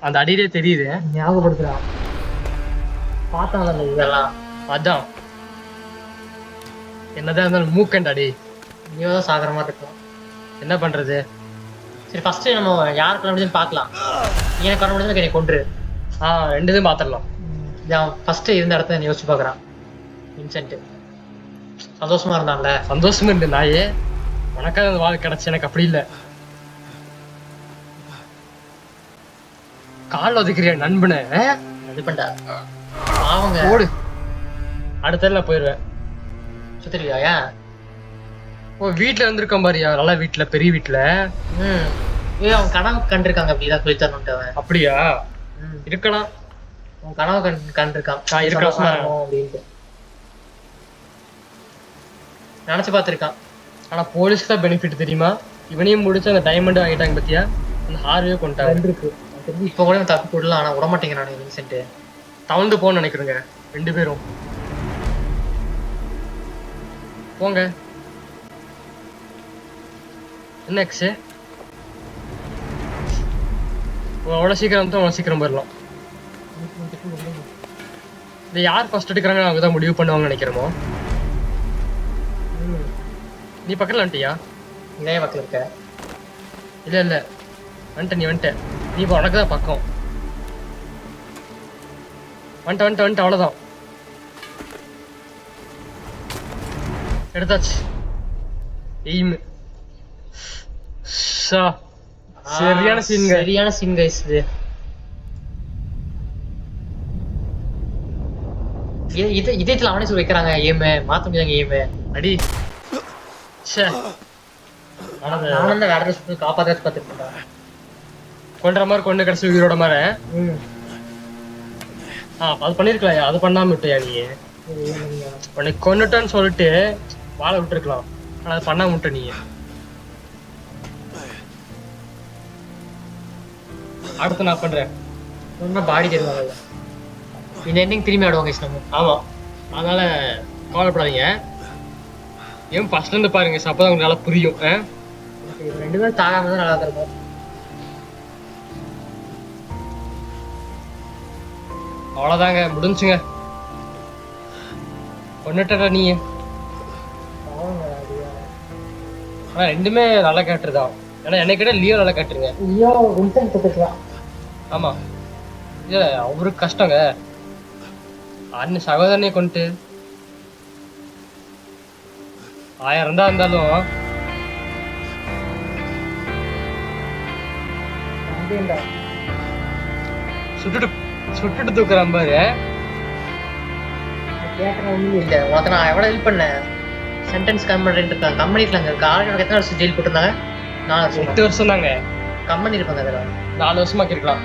அந்த அடியிலே தெரியுது. ஞாபகப்படுத்துறான். பார்த்தாங்கல்ல இதெல்லாம். அதான் என்னதான் இருந்தாலும் மூக்கண்ட் அடி. நீயோ தான் சாகிற மாதிரி இருக்கும். என்ன பண்றது? சரி ஃபர்ஸ்ட் நம்ம யார் பண்ண முடியுதுன்னு பார்க்கலாம். எனக்கு பண்ண முடியுதுன்னு என்னை கொன்று. ரெண்டு இதுவும் பார்த்துடலாம். அவன் ஃபர்ஸ்ட் இருந்த இடத்த நீ யோசிச்சு பார்க்குறான். வின்சென்ட் சந்தோஷமா இருந்தான்ல. சந்தோஷமா இருந்து நாயே, உனக்காக அந்த வாழ்க்கை கிடைச்சு, எனக்கு அப்படி இல்லை. கால் ஒதுக்கிறிய நண்பனை இது பண்ணா அவங்க ஓடு. அடுத்த நான் போயிடுவேன். சுத்திருவியா? ஏன்? வீட்டுல இருந்திருக்கான் பாரியா, நல்ல வீட்டுல, பெரிய வீட்டுல. அவன் கனவு கண்டிருக்காங்க அப்படிதான் சொல்லி தரணும்ட்டு அவன். அப்படியா? இருக்கலாம். அவன் கனவு கண்டிருக்கான் அப்படின்ட்டு நினைச்சு பார்த்திருக்கான். ஆனா போலீஸ்க்கு தான் பெனிஃபிட் தெரியுமா? இவனையும் முடிச்சு அந்த டைமண்ட் வாங்கிட்டாங்க பத்தியா, அந்த ஹார்வே கொண்டாங்க. இப்ப கூட தப்பு போடலாம், ஆனா விட மாட்டேங்கிறானு வின்சென்ட். தவழ்ந்து போன்னு நினைக்கிறேங்க ரெண்டு பேரும். போங்க. என்ன எக்ஸு? அவ்வளோ சீக்கிரம் தான், அவ்வளோ சீக்கிரம் போயிடலாம். இந்த யார் ஃபர்ஸ்ட் எடுக்கிறாங்க அவங்க தான் முடிவு பண்ணுவாங்கன்னு நினைக்கிறோமோ. நீ பக்கத்தில் வந்துட்டியா? இதே பக்கத்தில் இருக்க? இல்லை இல்லை, வந்துட்ட. நீ வந்துட்ட. நீ இப்போ உனக்கு தான் பக்கம். வந்துட்ட அவ்வளோதான். எடுத்தாச்சு. எய்ம். சரியான சீன். சரியான சீன் கைஸ். இது இதயத்துல அவனே சொல்லி வைக்கிறாங்க. எய்மே மாத்த முடியாங்க. எய்மே அடி. நானும் தான் வேற காப்பாத்தாச்சு பார்த்துருக்கேன். கொன்ற மாதிரி கொண்டு கடைசி உயிரோட மாதிரி. அது பண்ணிருக்கலாம். அது பண்ணாம விட்டியா நீ? உனக்கு கொண்டுட்டான்னு சொல்லிட்டு வாழை விட்டுருக்கலாம். ஆனா அது பண்ணாம விட்ட நீ. அடுத்து நான் பண்றேன். பாடி தெரிவாங்க. இந்த எண்டிங் திரும்பி ஆடுவாங்க நம்ம. ஆமா, அதனால கவலைப்படாதீங்க. ஏன் ஃபர்ஸ்ட் இருந்து பாருங்க, அப்பதான் உங்களுக்கு நல்லா புரியும். ரெண்டு பேரும் தாகாம தான் நல்லா இருக்கும். அவ்வளோதாங்க, முடிஞ்சுங்க. கொண்டுட்டா நீ. ஆனால் ரெண்டுமே நல்ல கேரக்டர் தான். ஏன்னா என்னை கிட்ட லியோ நல்லா கேட்டுருங்க. லியோ வின்சென்ட் கொடுத்துக்கலாம். ஆமாம், இல்லை அவருக்கு கஷ்டங்க. அண்ணன் சகோதரனே கொண்டு 1000 தான் இருந்தாலும் சுட்டுட்டு தூக்குறான் பாரு. இல்ல உனக்கு நான் எவ்வளவு ஹெல்ப் பண்ணேன். சென்டென்ஸ் கம்பெனி இருக்காங்க. கம்பெனில இருக்க ஆளுநருக்கு எத்தனை வருஷம் ஜெயில் போட்டிருந்தாங்க? 8 வருஷம் தாங்க. கம்பெனி இருப்பாங்க அதுல 4 வருஷமா இருக்கலாம்.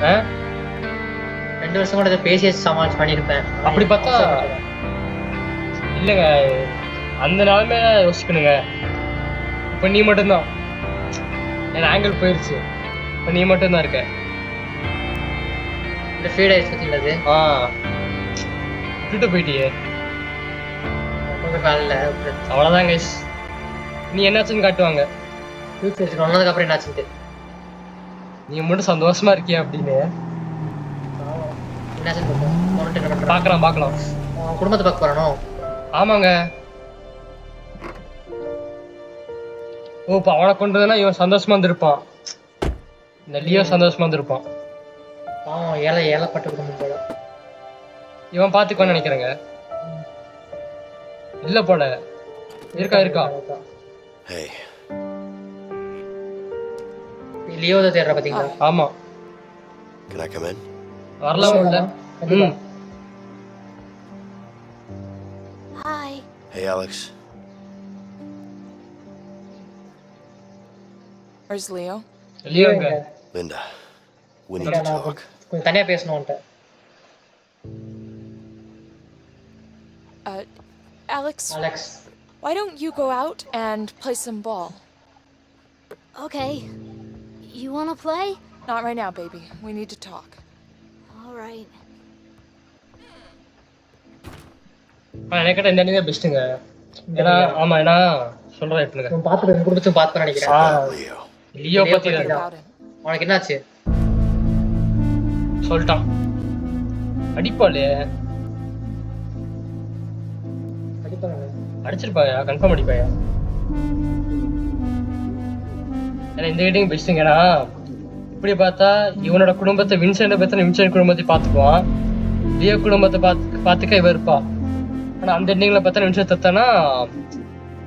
2 வருஷம் கூட பேசி சமாளிச்சு பண்ணிருப்பேன். அப்படி பார்த்தா இல்லைங்க, அந்த நாளுமே யோசிக்கணுங்க. இப்போ நீ மட்டும்தான். என் ஆங்கிள் போயிடுச்சு. இப்போ நீ மட்டும்தான் இருக்க. இந்த ஃபீட் ஆயிடுச்சு பார்த்தீங்களா? விட்டுட்டு போயிட்டியே. அவ்வளோதான் கைஸ். நீ என்னாச்சுன்னு காட்டுவாங்க. வந்ததுக்கு அப்புறம் என்னாச்சுட்டு நீ மட்டும் சந்தோஷமா இருக்கியா அப்படின்னு பார்க்கலாம். குடும்பத்தை பார்க்க போறணும். ஆமாங்க. ஓ, இப்போ அவனை கொண்டதுன்னா இவன் சந்தோஷமா இருந்திருப்பான். இந்த லியோ சந்தோஷமா இருந்திருப்பான். ஏழப்பட்ட குடும்பம் போல. இவன் பார்த்துக்கோன்னு நினைக்கிறேங்க. இல்ல போல இருக்கா. லியோ தான் தேடுற பாத்தீங்களா? ஆமா. Can I come in? வரலாம் உள்ள. Hi. Hey, Alex. Where's Leo? லியோங்க. Linda, we need to talk. கொஞ்சம் தனியா பேசணும்ட்ட. Alex, why don't you go out and play some ball? Okay. You wanna play? Not right now, baby. We need to talk. All right. எனக்கு இந்த அணிதான் பெஸ்ட்டுங்க. ஏன்னா ஆமா, ஏன்னா சொல்றேன் எப்படிங்க பார்த்து குடும்பத்தையும் பார்த்து நினைக்கிறேன். லியோ பத்தி உனக்கு என்னாச்சு? சொல்லிட்டான். அடிப்பாளே, அடிப்பாங்க. அடிச்சிருப்பாயா, கன்ஃபார்ம் அடிப்பாயா. ஏன்னா இந்த வீட்டுக்கு பெஸ்ட்டுங்கடா. இப்படி பார்த்தா இவனோட குடும்பத்தை வின்சென்ட் பத்தின வின்சென்ட் குடும்பத்தை பார்த்துக்குவான், லியோ குடும்பத்தை பார்த்துக்க இவ இருப்பா. ஆனா அந்த எண்டிங்ல பார்த்தா வின்சென்ட் தத்தானா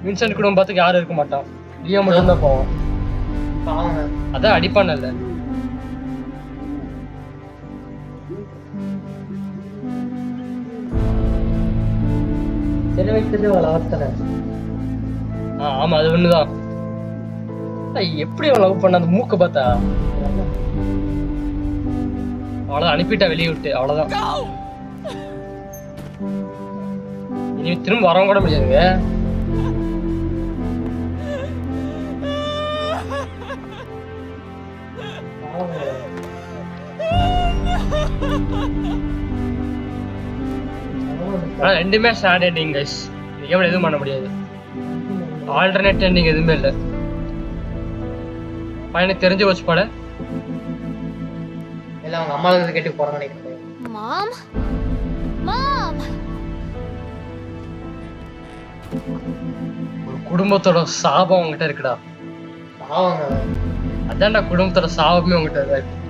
வின்சென்ட் குடும்பத்துக்கு யாரும் இருக்க மாட்டான், லியோ மட்டும் தான் போவான். அதான் அடிப்பானல்ல. சின்ன வயசுல அவளை வளர்த்தன. ஆமா அது ஒண்ணுதான். எப்படி அவன் லவ் பண்ண, அந்த மூக்க பார்த்தா அவ்வளவுதான், அனுப்பிட்டா வெளியே விட்டு, அவ்வளவுதான். இனி திரும்ப வரவும் கூட முடியாதுங்க. ரெண்டுமே சேட் எண்டிங் கைஸ். கேம்ல எதுவும் பண்ண முடியாது, ஆல்டர்னேட் எண்டிங் எதுவுமே இல்லை. பையனுக்கு தெரிஞ்சு வச்சு பாட இல்ல அவங்க அம்மா கேட்டு போறாங்க நினைக்கிறேன். Mom? Mom! ஒரு குடும்பத்தோட சாபம் உங்ககிட்ட இருக்குடா. பாவங்க. அதான்டா குடும்பத்தோட சாபமே உங்ககிட்ட இருக்கு.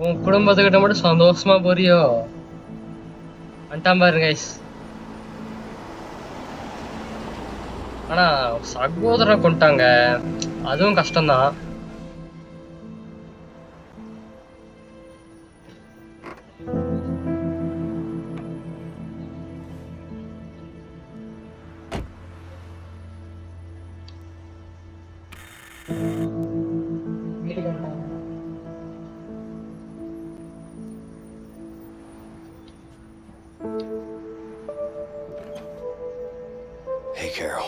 உன் குடும்பத்துக்கிட்ட மட்டும் சந்தோஷமா போறியோ வந்துட்டான் பாருங்க கைஸ். ஆனா சகோதரரை கொண்டாங்க, அதுவும் கஷ்டம்தான். Hey, Carol.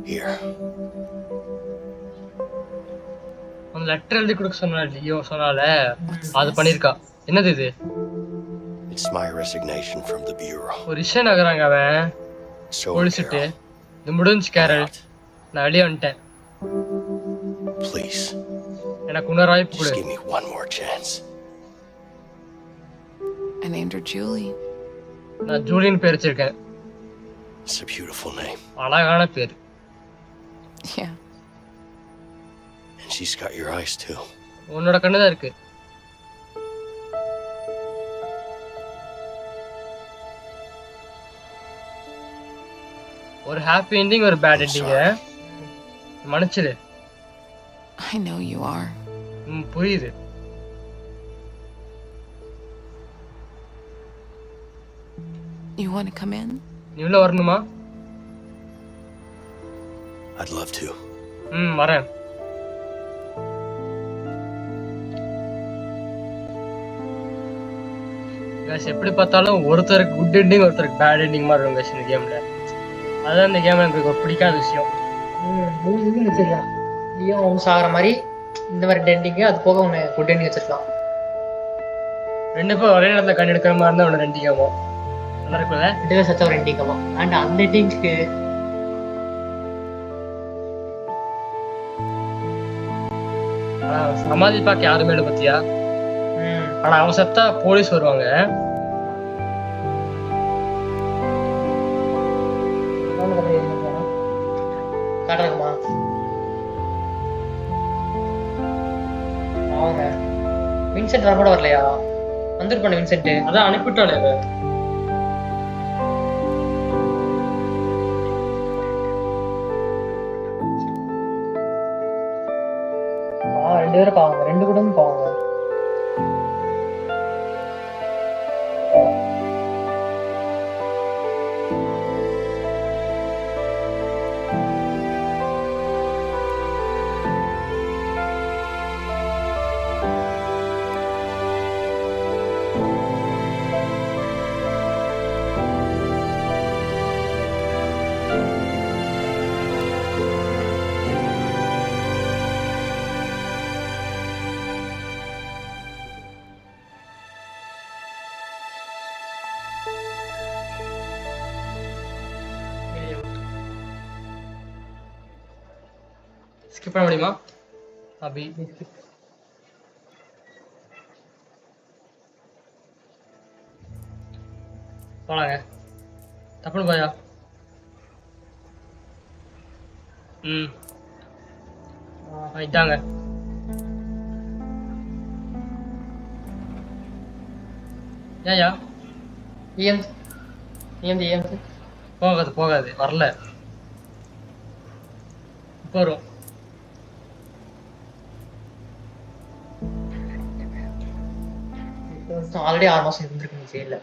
Here. அந்த லெட்டர் எழுதி கொடுக்க சொன்னா லியோ சொன்னால அது பண்ணிருக்கா. என்னது இது? It's my resignation from the bureau. ஒரு விஷயம் நகராங்க அவன் ஒழிச்சிட்டு. இது முடிஞ்சு கேரல், நான் வெளியே வந்துட்டேன். Please. எனக்கு இன்னொரு வாய்ப்பு கொடு. Just give me one more chance. I named her Julie. நான் ஜூலியன் பேர் வச்சிருக்கேன். It's a beautiful name. அழகான பேர். Yeah. And she's got your eyes too. உன்னோட கண்ணு தான் இருக்கு. ஒரு ஹாப்பி எண்டிங், ஒரு பேட் எண்டிங். மன்னிச்சிடு. I know you are. புரியுது. You want to come in? நீ உள்ள வரணுமா? I'd love to. வரேன். guys எப்படி பார்த்தாலும் ஒருத்தருக்கு குட் எண்டிங் ஒருத்தருக்கு பேட் எண்டிங் மாதிரி இருக்கும் guys இந்த கேம்ல. அதான் இந்த கேம்ல எனக்கு ஒரு பிடிக்காத விஷயம். மூணு வச்சிருக்கலாம். நீயும் அவங்க சாகிற மாதிரி இந்த மாதிரி டெண்டிங்கு, அது போக ஒன்று குட் எண்டிங் வச்சிருக்கலாம். ரெண்டு பேரும் ஒரே நேரத்தில் கண் எடுக்கிற மாதிரி இருந்தால் ஒன்று ரெண்டு கேமோ நல்லா இருக்குல்ல. ரெண்டு பேர் சச்சா ஒரு எண்டிங்கமா. அண்ட் அந்த எண்டிங்க்கு சமாதி பார்க்க யாருமே இல்லை பத்தியா. ஆனா அவன் செத்தா போலீஸ் வருவாங்க. காட்டுறதுமா அவங்க வின்சென்ட் வர கூட வரலையா? வந்துருப்பானு வின்சென்ட். அதான் அனுப்பிட்டாளே அவ. ரெண்டு பேரும் பாவாங்க, ரெண்டு கூடவும் பாவாங்க. ஸ்கிப் பண்ண முடியுமா? அபி போலாங்க. தப்புன்னு போயா. இதாங்க. ஏயா போகாது வரல. வரும். ஆல்ரெடி 6 மாசம் இருந்திருக்கு ஜெயில.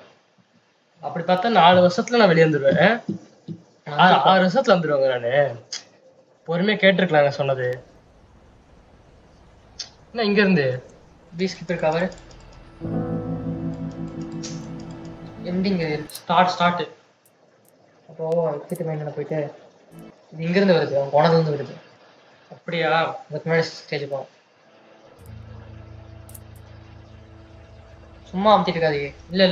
அப்படி பார்த்தா 4 வருஷத்துல நான் வெளியே வந்துடுவேன். 6 வருஷத்துல வந்துடுவாங்க. நானு பொறுமையா கேட்டிருக்கலாங்க சொன்னது. என்ன இங்க இருந்து பீஸ்கீப்பர் கவர் எண்டிங் ஸ்டார்ட். அப்போ எக்ஸிட் மைண்ட்ல போயிட்டு இது இங்க இருந்து வருது, அவன் போனதுல இருந்து வருது. அப்படியா? அதுக்கு முன்னாடி ஸ்டேஜ் போவோம். சும்மா அமுத்திட்டு இருக்காதீங்க. இல்ல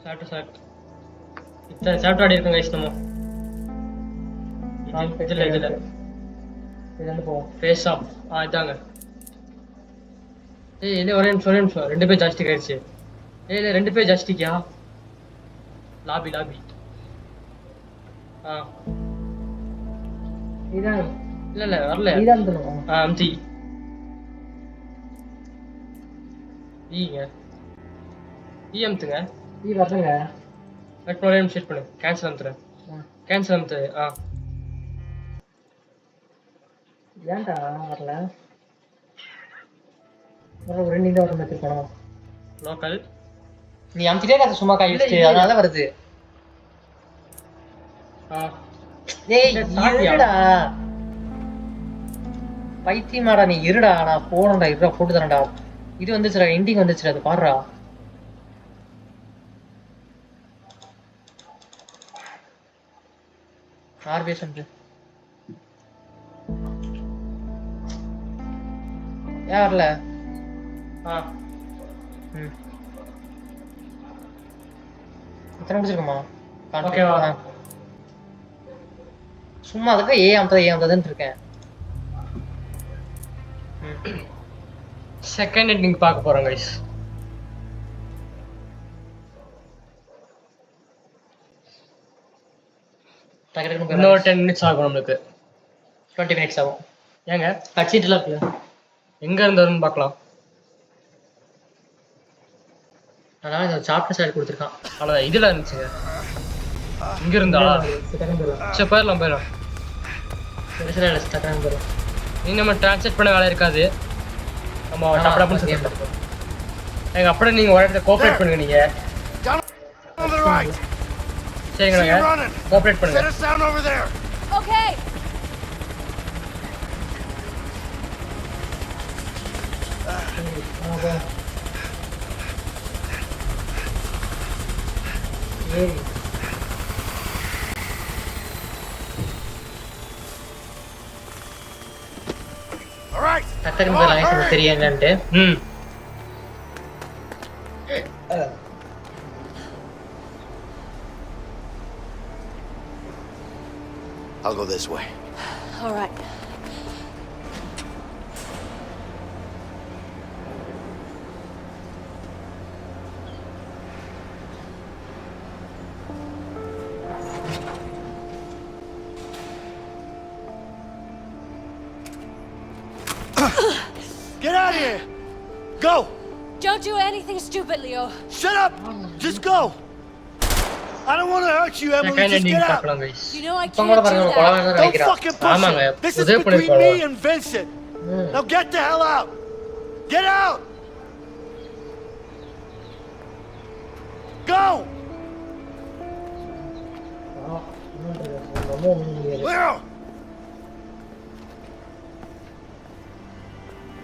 சாப்பிட்டு இத்தனை சாப்பிட்டு ஆடி இருக்கோம் கைஸ். நம்ம இதுல இதுலேருந்து போவோம். Face off. இதாங்க. இல்லை ஒரே நிமிஷம் 2 பேர் ஜாஸ்திக் ஆயிடுச்சு. இல்லை 2 பேர் ஜாஸ்திக்கா? லாபி இதான் இல்ல வரல. இதான் சொல்லுவோம். அம்தி ஈங்க அமுத்துங்க. வரலங்க. வெயிட் ஒரே நிமிஷம் வெயிட் பண்ணு. கேன்சல் அமுத்துறேன். ஏன்டா வரல? ஒரு 2 இந்த வர மாதிரி போனோம். லோக்கல் நீ அமுத்திட்டே இருக்க சும்மா கை வச்சு, அதனால வருது. டேய் இருடா பைத்தியமாடா நீ, இருடா நான் போறேன்டா, போட்டு தரேன்டா. இது வந்துச்சுடா, எண்டிங் வந்துச்சுடா, அது பாடுறா. ஆர்பிஎஸ் வந்து ஏன் வரல? எத்தனை முடிச்சிருக்கோமா? ஓகேவா? சும்மா அதுக்கு ஏன் இருக்கேன். செகண்ட் எண்டிங் பார்க்க போறோம் கைஸ். இன்னொரு 10 minutes ஆகும். நம்மளுக்கு 20 minutes ஆகும். ஏங்க கட்சிட்டுலாம் இருக்குல்ல, எங்க இருந்து வரும்னு பார்க்கலாம். அதனால இந்த சாப்டர் சைடு கொடுத்துருக்கான். அவ்வளோதான். இதுல இருந்துச்சுங்க. இங்க இருந்தா சரி போயிடலாம். நீ நம்ம டிரான்ஸ்லேட் பண்ண வேலை இருக்காது. நம்ம டப்படப்புன்னு சொல்லி எங்க அப்படியே நீங்க ஒரு இடத்துல கோஆப்ரேட் பண்ணுங்க. நீங்க சரிங்களா? கோஆப்ரேட் பண்ணுங்க. Okay. தெரியும் என்னன்ட்டு. I'll go this way. All right. Get out of here! Go! Don't do anything stupid, Leo. Shut up! Just go! I don't want to hurt you, Emily. Just get out! You know I can't do that. Don't fucking push it! This is between me and Vincent! Now get the hell out! Get out! Go! Leo!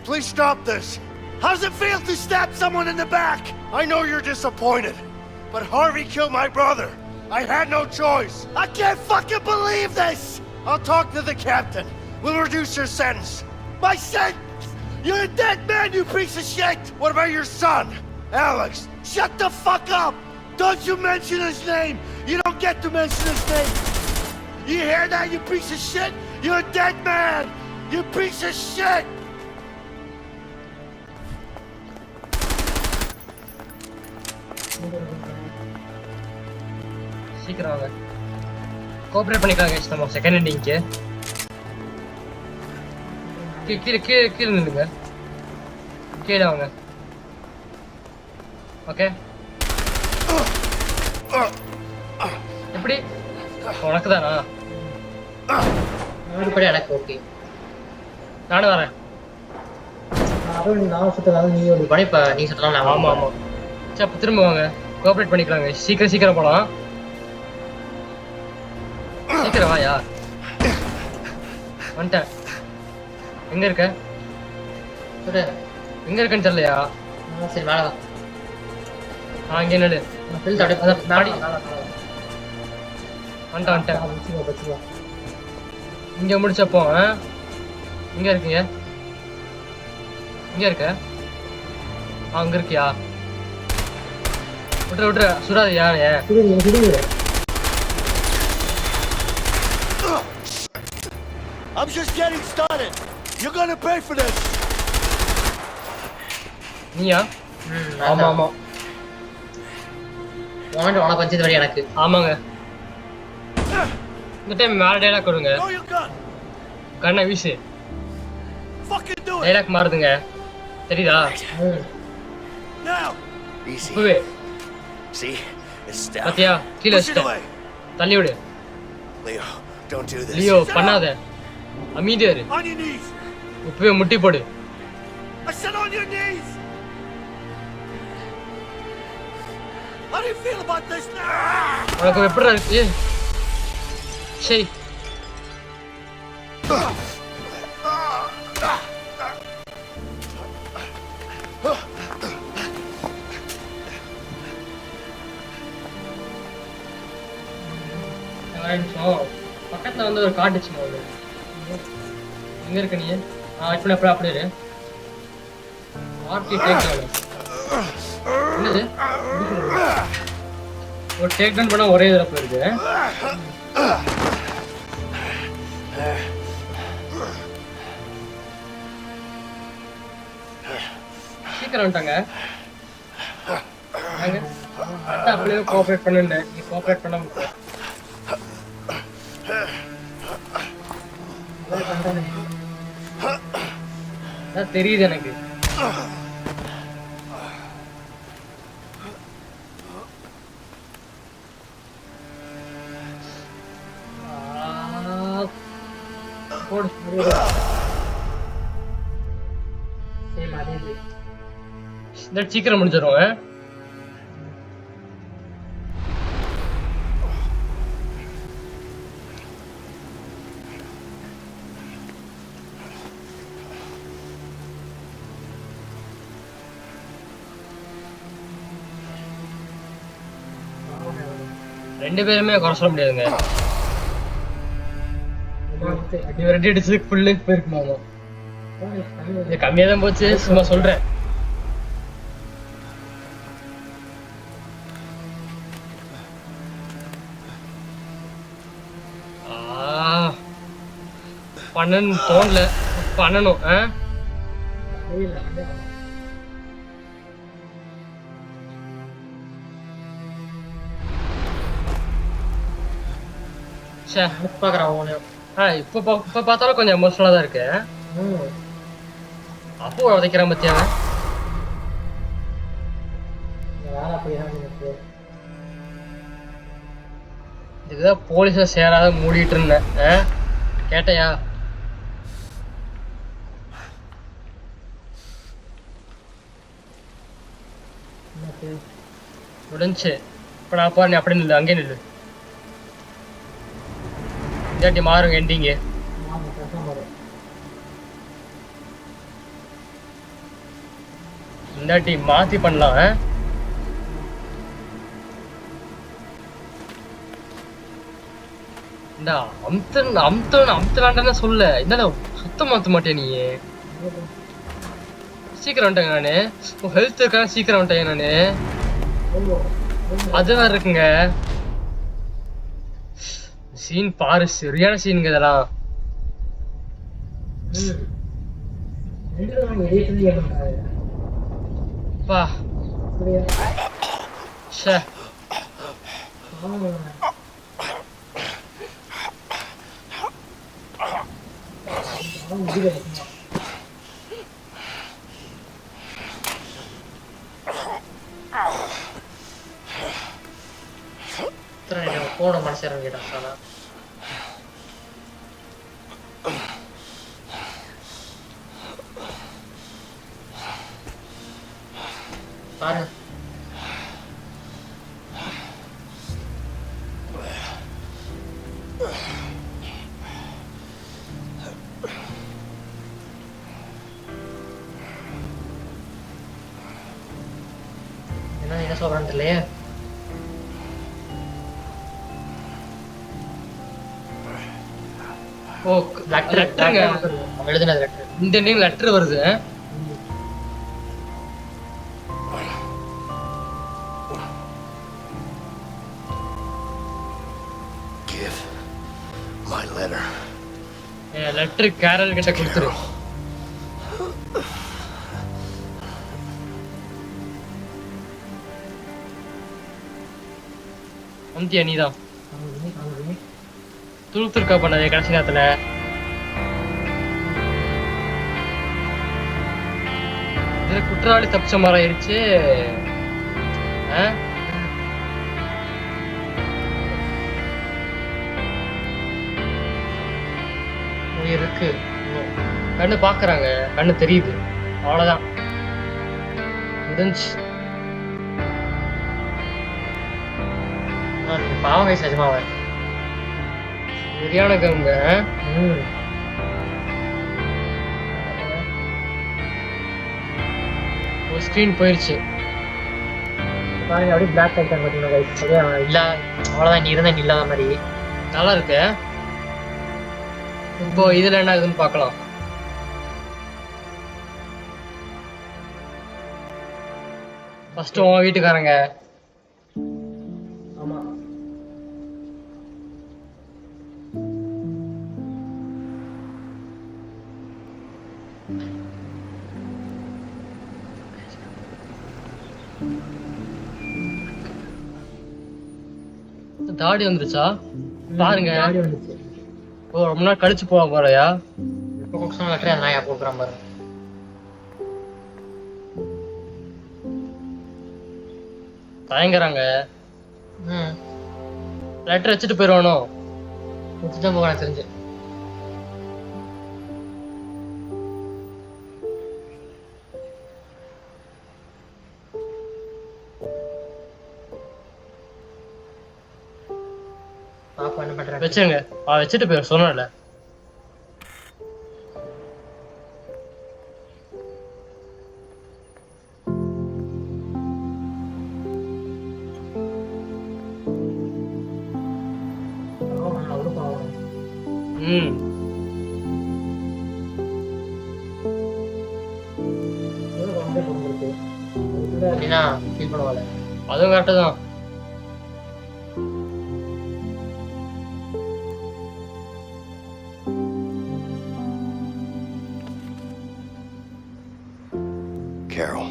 Please stop this! How does it feel to stab someone in the back? I know you're disappointed, but Harvey killed my brother. I had no choice. I can't fucking believe this! I'll talk to the captain. We'll reduce your sentence. My sentence? You're a dead man, you piece of shit! What about your son, Alex? Shut the fuck up! Don't you mention his name! You don't get to mention his name! You hear that, you piece of shit? You're a dead man! You piece of shit! சீக்கிரம் வாங்க. கோஆபரேட் பண்ணிக்கலாம் guys நம்ம செகண்ட் எண்டிங்க்கு. கீழே நில்லுங்க. கீழே வாங்க. ஓகே. எப்படி? உனக்கு தானா? இப்படி எனக்கு ஓகே. நானும் வரேன். நான் சுத்தலாம் நீ ஒரு படி நீ சுத்தலாம் நான். ஆமா ஆமா. சரி அப்ப திரும்ப வாங்க. கோஆபரேட் பண்ணிக்கலாங்க. சீக்கிரம் போலாம். சீக்கிரம் வாயா. வந்துட்டேன். எங்க இருக்க? சொல்லு. எங்க இருக்கன்னு தெரியலையா? சரி மேலே வா. இங்கே நடு. பில் தடை நாடி வந்துட்டேன். இங்க முடிச்சப்போ இங்க இருக்கீங்க. இங்க இருக்க? அங்க இருக்கியா? விட்டுற சுடாதியா? I'm just getting started. You're gonna pay for this. நீயா? ஆமா ஆமா. உனக்கு பஞ்சது வரை எனக்கு. ஆமாங்க. இந்த டைம் மேல டைலாக் கொடுங்க. Throw your gun. கண்ணை வீசு. Fucking do it. டைலாக் மாறுதுங்க. தெரியுதா? Now. Easy. இப்பவே. See? It's down. பாத்தியா? கீழே Push it away. தள்ளி விடு. Leo, don't do this. Leo பண்ணாத. அமைதியா இரு. On your knees. இப்பவே முட்டி போடு. I said on your knees. How do you feel about this now? உனக்கு எப்படிடா இருக்கு? சரி. பக்கத்துல வந்து ஒரு காட்டுச்சுமா ஒரு. எங்க இருக்க நீ? இப்ப அப்படி இரு. ஆர்டி டேக் டவுன். என்னது? ஒரு டேக் டவுன் பண்ணா ஒரே இதுல போயிருக்கு. சீக்கிரம் வந்துட்டாங்க. அப்படியே கோஆபரேட் பண்ணுங்க. நீ கோஆபரேட் பண்ண முடியும். தெரியுது எனக்கு. சீக்கிரம் முடிஞ்சிடும். ரெண்டு பேருமே குறை சொல்ல முடியாதுங்க. ரெடி அடிச்சதுக்கு ஃபுல்லு போயிருக்குமாமா. இது கம்மியா தான் போச்சு, சும்மா சொல்றேன். பண்ணணும் தோணல, பண்ணணும். இப்ப பார்த்தாலும் கொஞ்சம் எமோஷனலா தான் இருக்கு. அப்போ உதைக்கிறான் பத்தியா? இதுக்குதான் போலீஸ சேராத மூடிட்டு இருந்தேன். கேட்டையா? முடிஞ்சு. இப்ப நான் பாரு, அப்படி நில்லு, அங்கே நில்லு. இல்லாட்டி மாறுங்க எண்டிங்க. இல்லாட்டி மாத்தி பண்ணலாம். அமுத்த வேண்டாம் சொல்ல. என்ன சுத்தம் மாத்த மாட்டேன் நீ. சீக்கிரம் வந்துட்டேங்க நானு. ஹெல்த் இருக்காங்க, சீக்கிரம் வந்துட்டேன் நானு. அது வேற இருக்குங்க. சீன் பாரு, சரியான சீனுங்க இதெல்லாம். பா ச்சே. போன மனுஷன் கேட்டான் பாருங்க. என்ன சொல்றான்னு தெரியலையே. ஓ லெட்டருங்க, எழுதுனது லெட்டர். இந்த நேம் லெட்டர் வருது. Give my letter. Letter Carol கிட்ட கொடுத்துரு. அந்தியா நீதான் துருத்துருக்கா பண்ணதே கடைசி நேரத்துல. இதுல குற்றவாளி தப்பிச்ச மாதிரி ஆயிடுச்சு. இருக்கு, கண்ணு பாக்குறாங்க, கண்ணு தெரியுது, அவ்வளவுதான் முடிஞ்சு. பாவம் கைஸ், நிஜமாவே சரியான கவுங்க. ஒரு ஸ்கிரீன் போயிருச்சு பாருங்க, அப்படியே பிளாக் ஆயிட்டாங்க பாத்தீங்களா கைஸ். இல்ல அவ்வளவுதான், நீ இருந்தா நீ இல்லாத மாதிரி. நல்லா இருக்கு. இப்போ இதுல என்ன ஆகுதுன்னு பார்க்கலாம். ஃபர்ஸ்ட் உன் வீட்டுக்காரங்க. ஆமா, தாடி வந்துருச்சா பாருங்க. தாடி வந்துச்சு. ஓ ரொம்ப நாள் கழிச்சு போக போறயா. இப்போ கொஸ்டின் லெட்டர் நான் யா போடுறேன் பாருங்க. தயங்குறாங்க. லெட்டர் வச்சுட்டு போயிடுவானோ. வச்சுதான் போக தெரிஞ்சு. பாப்பா என்ன பண்றாங்க வச்சுங்க, வச்சுட்டு போயிரு சொன்னல. அப்படின்னா ஃபீல் பண்ணுவாங்க. அதுவும் கரெக்டு தான். Carol,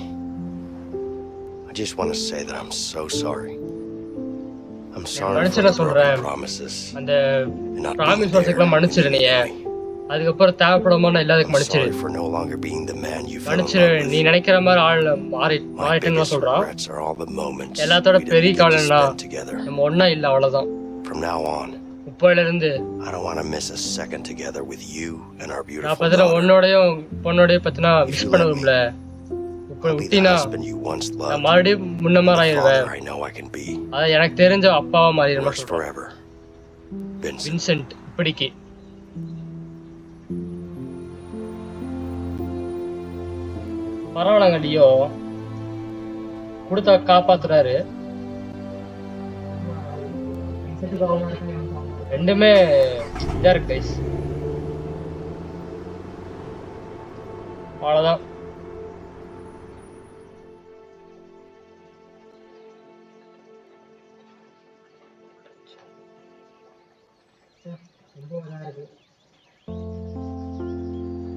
I just want to say that I'm so sorry. I'm sorry for the broken promises. அந்த ப்ராமிஸ் வாசைக்கெல்லாம் மன்னிச்சிரு நீ. அதுக்கப்புறம் தேவைப்படாம நான் இல்லாததுக்கு மன்னிச்சிரு. மன்னிச்சிரு, நீ நினைக்கிற மாதிரி ஆள் மாறிட்டேன்னு சொல்றான். எல்லாத்தோட பெரிய காலம்னா நம்ம ஒன்னா இல்ல, அவ்வளவுதான். இப்போல இருந்து நான் பத்தின உன்னோடையும் பொண்ணோடையும் பத்தினா மிஸ் பண்ண விரும்பல. இப்ப விட்டினா நான் மறுபடியும் முன்ன மாதிரி ஆயிடுவேன். அத எனக்கு தெரிஞ்ச அப்பாவா மாறிடுமா சொல்றேன். வின்சென்ட் இப்படிக்கு பரவாயில்லங்க. லியோ கொடுத்த காப்பாத்துறாரு. ரெண்டுமே இதா இருக்கு கைஸ். அவ்வளவுதான்.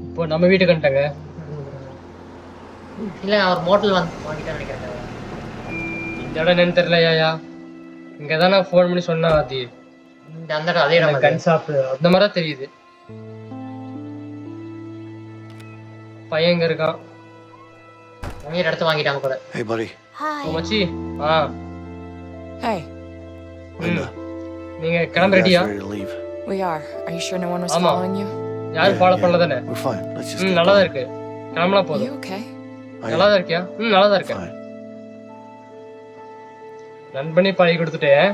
இப்போ நம்ம வீட்டுக்கு வந்துட்டாங்க. இல்ல அவர் மோட்டல் வாங்கிட்டான்னு நினைக்கிறேன். இந்த இடம் என்னன்னு தெரியலையா? இங்கதான் நான் ஃபோன் பண்ணி சொன்னேன். அது அந்த இடம் அதே இடம் கன் ஷாப் அந்த மாதிரி தான் தெரியுது. பையன் எங்க இருக்கான்? உங்க இடத்த வாங்கிட்டாங்க கூட. Hey, buddy. Hi. மச்சி Hey, Linda. நீங்க கிளம்ப ரெடியா? Ready to leave. we are. Are you sure no one was Mama. following you? யாரும் ஃபாலோ பண்ணல தானே? We're fine. Let's just get நல்லா தான் going. இருக்கு. கிளம்பலாம் You போதும். okay? நல்லா தான் இருக்கியா? நல்லா தான் இருக்கேன். Fine. ரன் பண்ணி பழகி கொடுத்துட்டேன்.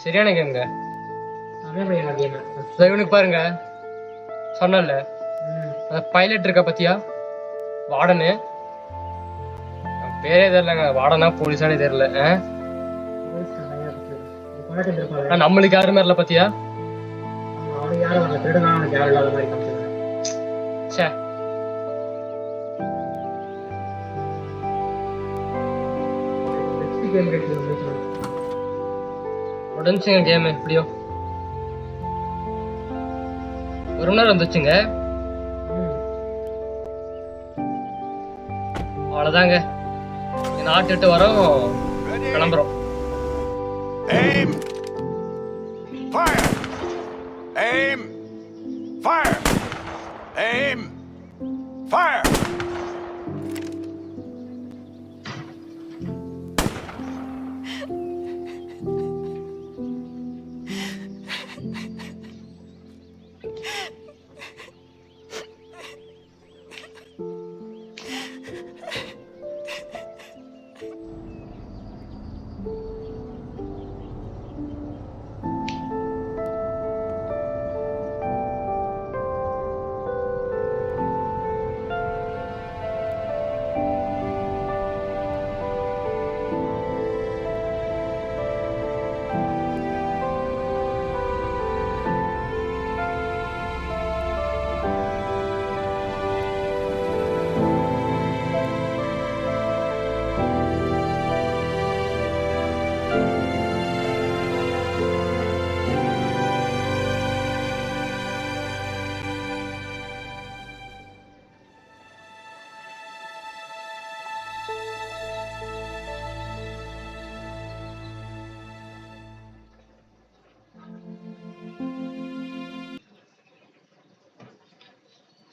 சரியான கேங்க. இவனுக்கு பாருங்க, சொன்னல அந்த பைலட் இருக்கா பத்தியா, வார்டனு. பேரே தெரியலங்க, வார்டனா போலீஸானே தெரியல. நம்மளுக்கு யாருமே இல்ல பத்தியா. சே உடஞ்சுங்க கேம். எப்படியோ ஒரு மணி நேரம் வந்துச்சுங்க. அவ்வளவுதாங்க, நாட்டுட்டு வரோம், கிளம்புறோம். Aim! Fire! Aim! Fire! Aim! Fire!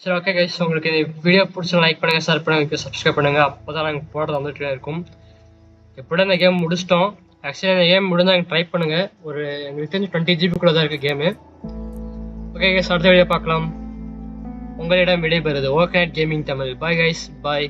சரி, ஓகே கைஸ், உங்களுக்கு இந்த வீடியோ பிடிச்சா லைக் பண்ணுங்க, ஷேர் பண்ணுங்க, சப்ஸ்கிரைப் பண்ணுங்க. அப்போதான் நாங்கள் போடுறது வந்துட்டே இருக்கும். எப்படியும் இந்த கேம் முடிச்சிட்டோம். ஆக்சுவலி இந்த கேம் முடிஞ்சால் எனக்கு ட்ரை பண்ணுங்க. ஒரு எங்களுக்கு தெரிஞ்சு 20 GB தான் இருக்குது கேமு. ஓகே கைஸ், அடுத்த வீடியோ பார்க்கலாம். உங்களிடம் விடைபெறுது okay gaming Tamil. Bye guys, பாய்.